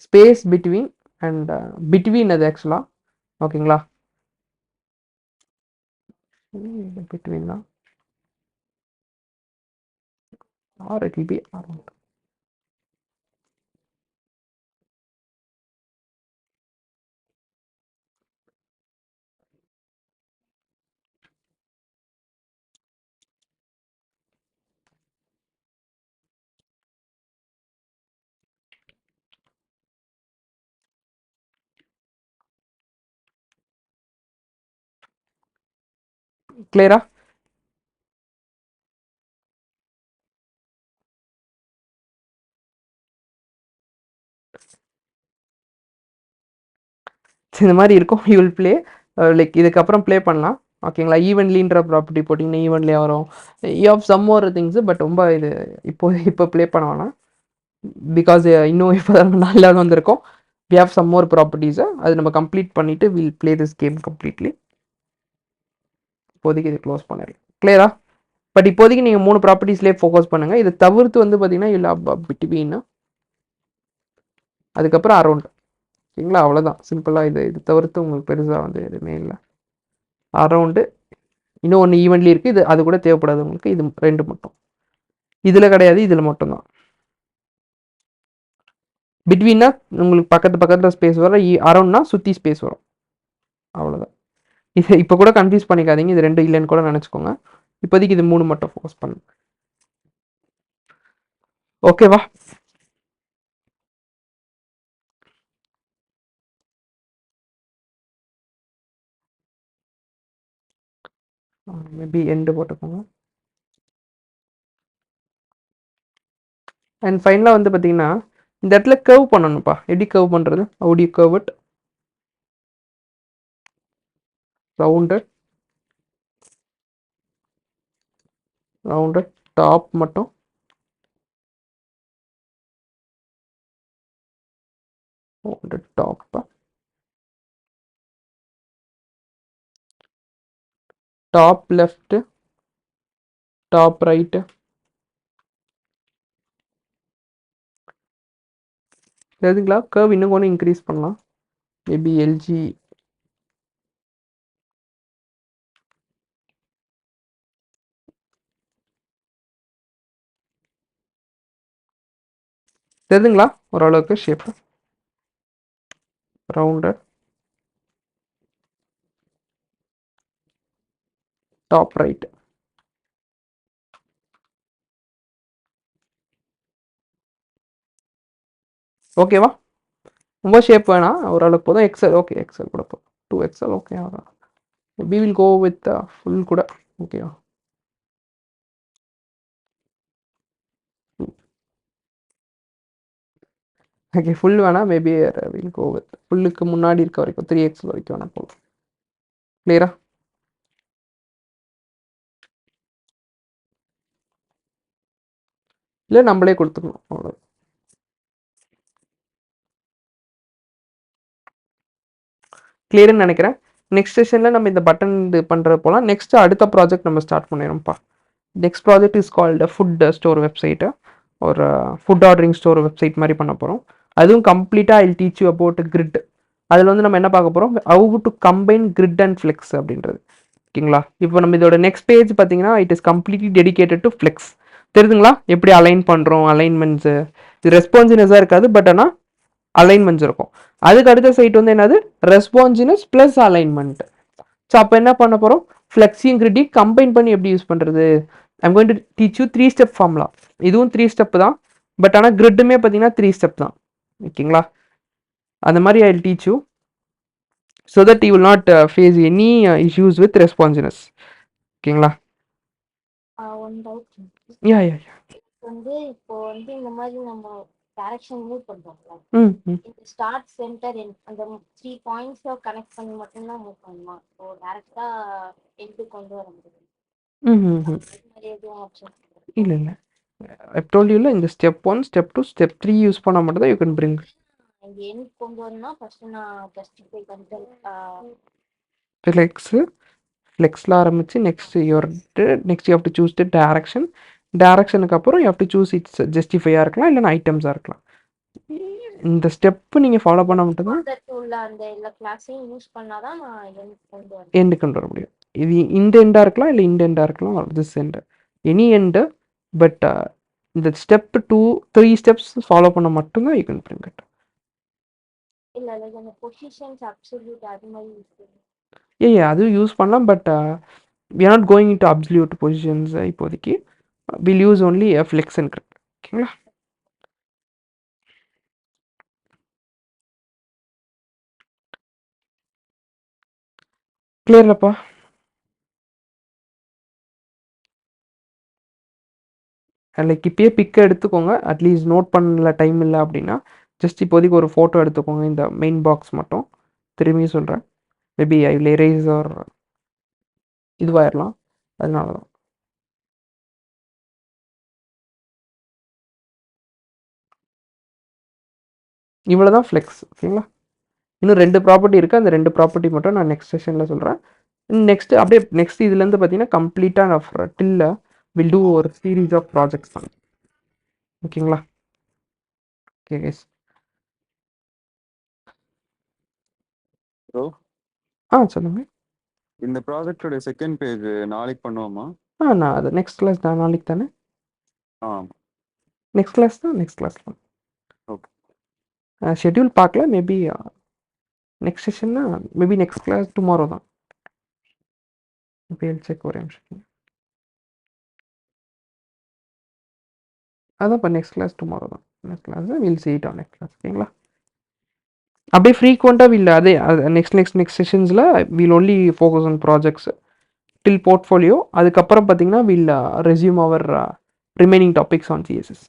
space between and between, அது ஆக்சுவலாக ஓகேங்களா? பிட்வீன் தான், or it will be around. கிளியரா? இந்த மாதிரி இருக்கும். யூ வில் ப்ளே லைக் இதுக்கப்புறம் ப்ளே பண்ணலாம். ஓகேங்களா? ஈவன்லின்ற ப்ராப்பர்ட்டி போட்டிங்கன்னா ஈவன்லியாக வரும். You have some more things, but ரொம்ப இது இப்போ ப்ளே பண்ண வேணாம். பிகாஸ் இன்னும் இப்போ 4 லெவல் வந்திருக்கோம். வி ஹவ் சம் மோர் ப்ராப்பர்ட்டிஸை அது நம்ம கம்ப்ளீட் பண்ணிவிட்டு will play this game completely. இப்போதைக்கு இது க்ளோஸ் பண்ணிடலாம். கிளியரா? பட் இப்போதைக்கு நீங்கள் 3 ப்ராப்பர்ட்டிஸ்லேயே ஃபோக்கஸ் பண்ணுங்கள். இதை தவிர்த்து வந்து பார்த்தீங்கன்னா யூ லவ் பிட்வீன், அதுக்கப்புறம் அரௌண்ட். ஓகேங்களா? அவ்வளோதான், சிம்பிளாக. இது தவிர்த்து உங்களுக்கு பெருசாக வந்து எதுவுமே இல்லை. அரௌண்டு, இன்னும் ஒன்று ஈவெண்ட்லி இருக்குது, இது அது கூட தேவைப்படாது உங்களுக்கு. இது 2 மட்டும் இதில் கிடையாது, இதில் மட்டும்தான். பிட்வீன்னா உங்களுக்கு பக்கத்தில் ஸ்பேஸ் வரும், அரௌண்ட்னா சுற்றி ஸ்பேஸ் வரும். அவ்வளோதான். இது இப்போ கூட கன்ஃபியூஸ் பண்ணிக்காதீங்க, இது 2 இல்லைன்னு கூட நினச்சிக்கோங்க. இப்போதைக்கு இது 3 மட்டும் ஃபோக்கஸ் பண்ணுங்க. ஓகேவா? மேபி எண்டு போட்டுக்கோங்க. அண்ட் ஃபைனலாக வந்து பார்த்தீங்கன்னா இந்த இடத்துல கர்வ் பண்ணணும்ப்பா. எப்படி கர்வ் பண்ணுறது? How to you curve it? Rounded rounded top மட்டும் ரவுண்டட் டாப்பா, டாப் லெஃப்ட், டாப் ரைட்டு. தெரியுதுங்களா? கர்வ் இன்னும் கொஞ்சம் இன்க்ரீஸ் பண்ணலாம். மேபி எல்ஜி தெரியுதுங்களா? ஓரளவுக்கு ஷேப்பு ரவுண்டட் டாப் ரைட். ஓகேவா? ரொம்ப ஷேப் வேணாம், ஓரளவுக்கு போதும். எக்ஸல் ஓகே, எக்ஸல் கூட போதும். 2XL okay. அதான் we will go with full கூட. ஓகேவா? ஓகே, ஃபுல் வேணாம். மேபி வில் கோ வித் ஃபுல்லுக்கு முன்னாடி இருக்க வரைக்கும் 3XL வரைக்கும் வேணால் போதும். கிளியரா? இல்லை நம்மளே கொடுத்துக்கணும், அவ்வளோ. கிளியர்னு நினைக்கிறேன். நெக்ஸ்ட் செஷனில் நம்ம இந்த பட்டன் இது பண்ணுறது போகலாம். நெக்ஸ்ட் அடுத்த ப்ராஜெக்ட் நம்ம ஸ்டார்ட் பண்ணிடும்ப்பா. Next project is called food store website. ஒரு ஃபுட் ஆர்டரிங் ஸ்டோர் வெப்சைட் மாதிரி பண்ண போகிறோம். அதுவும் கம்ப்ளீட்டாக I teach you about grid. அதில் வந்து நம்ம என்ன பார்க்க போகிறோம்? How to combine grid and flex அப்படின்றது. ஓகேங்களா? இப்போ நம்ம இதோட நெக்ஸ்ட் பேஜ் பார்த்தீங்கன்னா it is completely dedicated to flex. தெரியுதுங்களா? எப்படி அலைன் பண்ணுறோம், அலைன்மெண்ட்ஸு. இது ரெஸ்பான்சினஸாக இருக்காது, பட் ஆனால் அலைன்மெண்ட்ஸ் இருக்கும். அதுக்கு அடுத்த சைட் வந்து என்னது? ரெஸ்பான்சினஸ் ப்ளஸ் அலைன்மெண்ட். ஸோ அப்போ என்ன பண்ண போகிறோம்? ஃப்ளெக்ஸியும் கிரிட்டி கம்பைன் பண்ணி எப்படி யூஸ் பண்ணுறது? I'm going to teach you 3 step formula. இதுவும் 3 ஸ்டெப் தான், பட் ஆனால் கிரிட்டுமே பார்த்தீங்கன்னா 3 ஸ்டெப் தான். ஓகேங்களா? அந்த மாதிரி I will teach you so that you will not face any issues with responsiveness. ஓகேங்களா? One doubt yeah yeah yeah. வந்து இப்போ வந்து இந்த மாதிரி நம்ம டைரக்ஷன் மூவ் பண்றோம்ல, ம் ம் இந்த ஸ்டார்ட் சென்டர் அந்த 3 பாயிண்ட்ஸை கனெக்ட் பண்ணி மட்டும்தான் மூவ் பண்ணுமா? இப்போ டைரக்டா எண்டு கொண்டு வர முடியும்? ம் ம் ம். அது மாதிரி எதுவும் ஆப்ஷன்? இல்லை இல்லை, ஐ டோல்ட் யூ இல்லை, இந்த ஸ்டெப் 1 ஸ்டெப் 2 ஸ்டெப் 3 யூஸ் பண்ணால் மட்டும் தான் யூ கேன் பிரிங். இங்க எண்ட் கொண்டு வரணும்னா ஃபர்ஸ்ட் நான் ஜஸ்டிஃபை கண்டென்ட் ஃப்ளெக்ஸு ஃப்ளெக்ஸில் ஆரம்பித்து next next you have to choose the direction. டேரக்ஷனுக்கு அப்புறம் you have to choose it's ஜஸ்டிஃபையாக இருக்கலாம், இல்லைன்னா ஐட்டம்ஸாக இருக்கலாம். இந்த ஸ்டெப்பு நீங்கள் ஃபாலோ பண்ண மட்டும்தான் உள்ள அந்த எல்லா கிளாஸையும் யூஸ் பண்ணாதான் நான் எண்ட் கொண்டு வரேன். எண்டு கொண்டு வர முடியும். இது இந்த எண்டாக இருக்கலாம், இல்லை இந்த எண்டாக இருக்கலாம், this end, any end. But இந்த ஸ்டெப் 2 3 ஸ்டெப்ஸ் ஃபாலோ பண்ண மட்டும்தான் யூ கேன் பிரிங் இட். இல்ல இல்ல, அந்த பொசிஷன்ஸ் அப்சல்யூட் அது மாதிரி யூஸ் பண்ணுவேன். ஏ அதுவும் யூஸ் பண்ணலாம், but we are not going into absolute positions இப்போதைக்கு. we'll use only a flex and grip. ஓகேங்களா? கிளியர்லப்பா? லைக் இப்பயே பிக்கை எடுத்துக்கோங்க. அட்லீஸ்ட் நோட் பண்ணல டைம் இல்லை அப்படின்னா ஜஸ்ட் இப்போதைக்கு ஒரு ஃபோட்டோ எடுத்துக்கோங்க, இந்த மெயின் பாக்ஸ் மட்டும். திரும்பி சொல்கிறேன், maybe I will erase or இதுவாயிடலாம், அதனால தான். இவ்வளோ தான் ஃப்ளெக்ஸ். ஓகேங்களா? இன்னும் 2 ப்ராப்பர்ட்டி இருக்குது. அந்த 2 ப்ராப்பர்ட்டி மட்டும் நான் நெக்ஸ்ட் செஷனில் சொல்கிறேன். நெக்ஸ்ட் அப்படியே நெக்ஸ்ட் இதுலேருந்து பார்த்தீங்கன்னா கம்ப்ளீட்டாக நான் டில்ல வில் டூ ஒரு சீரீஸ் ஆஃப் ப்ராஜெக்ட்ஸ் தான். ஓகேங்களா? Okay guys. ப்ரோ, சொல்லுங்க. இந்த ப்ராஜெக்டோட செகண்ட் பேஜ் நாளைக்கு பண்ணுவோமா? நான் அது நெக்ஸ்ட் கிளாஸ் தான், நாளைக்கு தானே. ஆ நெக்ஸ்ட் கிளாஸ் தான், நெக்ஸ்ட் கிளாஸ் தான். ஓகே. ஷெட்யூல் பார்க்கல, மேபி நெக்ஸ்ட் செஷன்னா மேபி நெக்ஸ்ட் கிளாஸ் டுமாரோ தான். இப்போ செக் ஒரே நிமிஷம். அதான் இப்போ நெக்ஸ்ட் கிளாஸ் டுமாரோ தான். Next class will see it on next class. ஓகேங்களா? அப்படியே ஃப்ரீக்வெண்ட்டாக வில் அதே நெக்ஸ்ட் செஷன்ஸில் will only focus on projects till portfolio. அதுக்கப்புறம் பார்த்தீங்கன்னா will resume our remaining topics on CSS.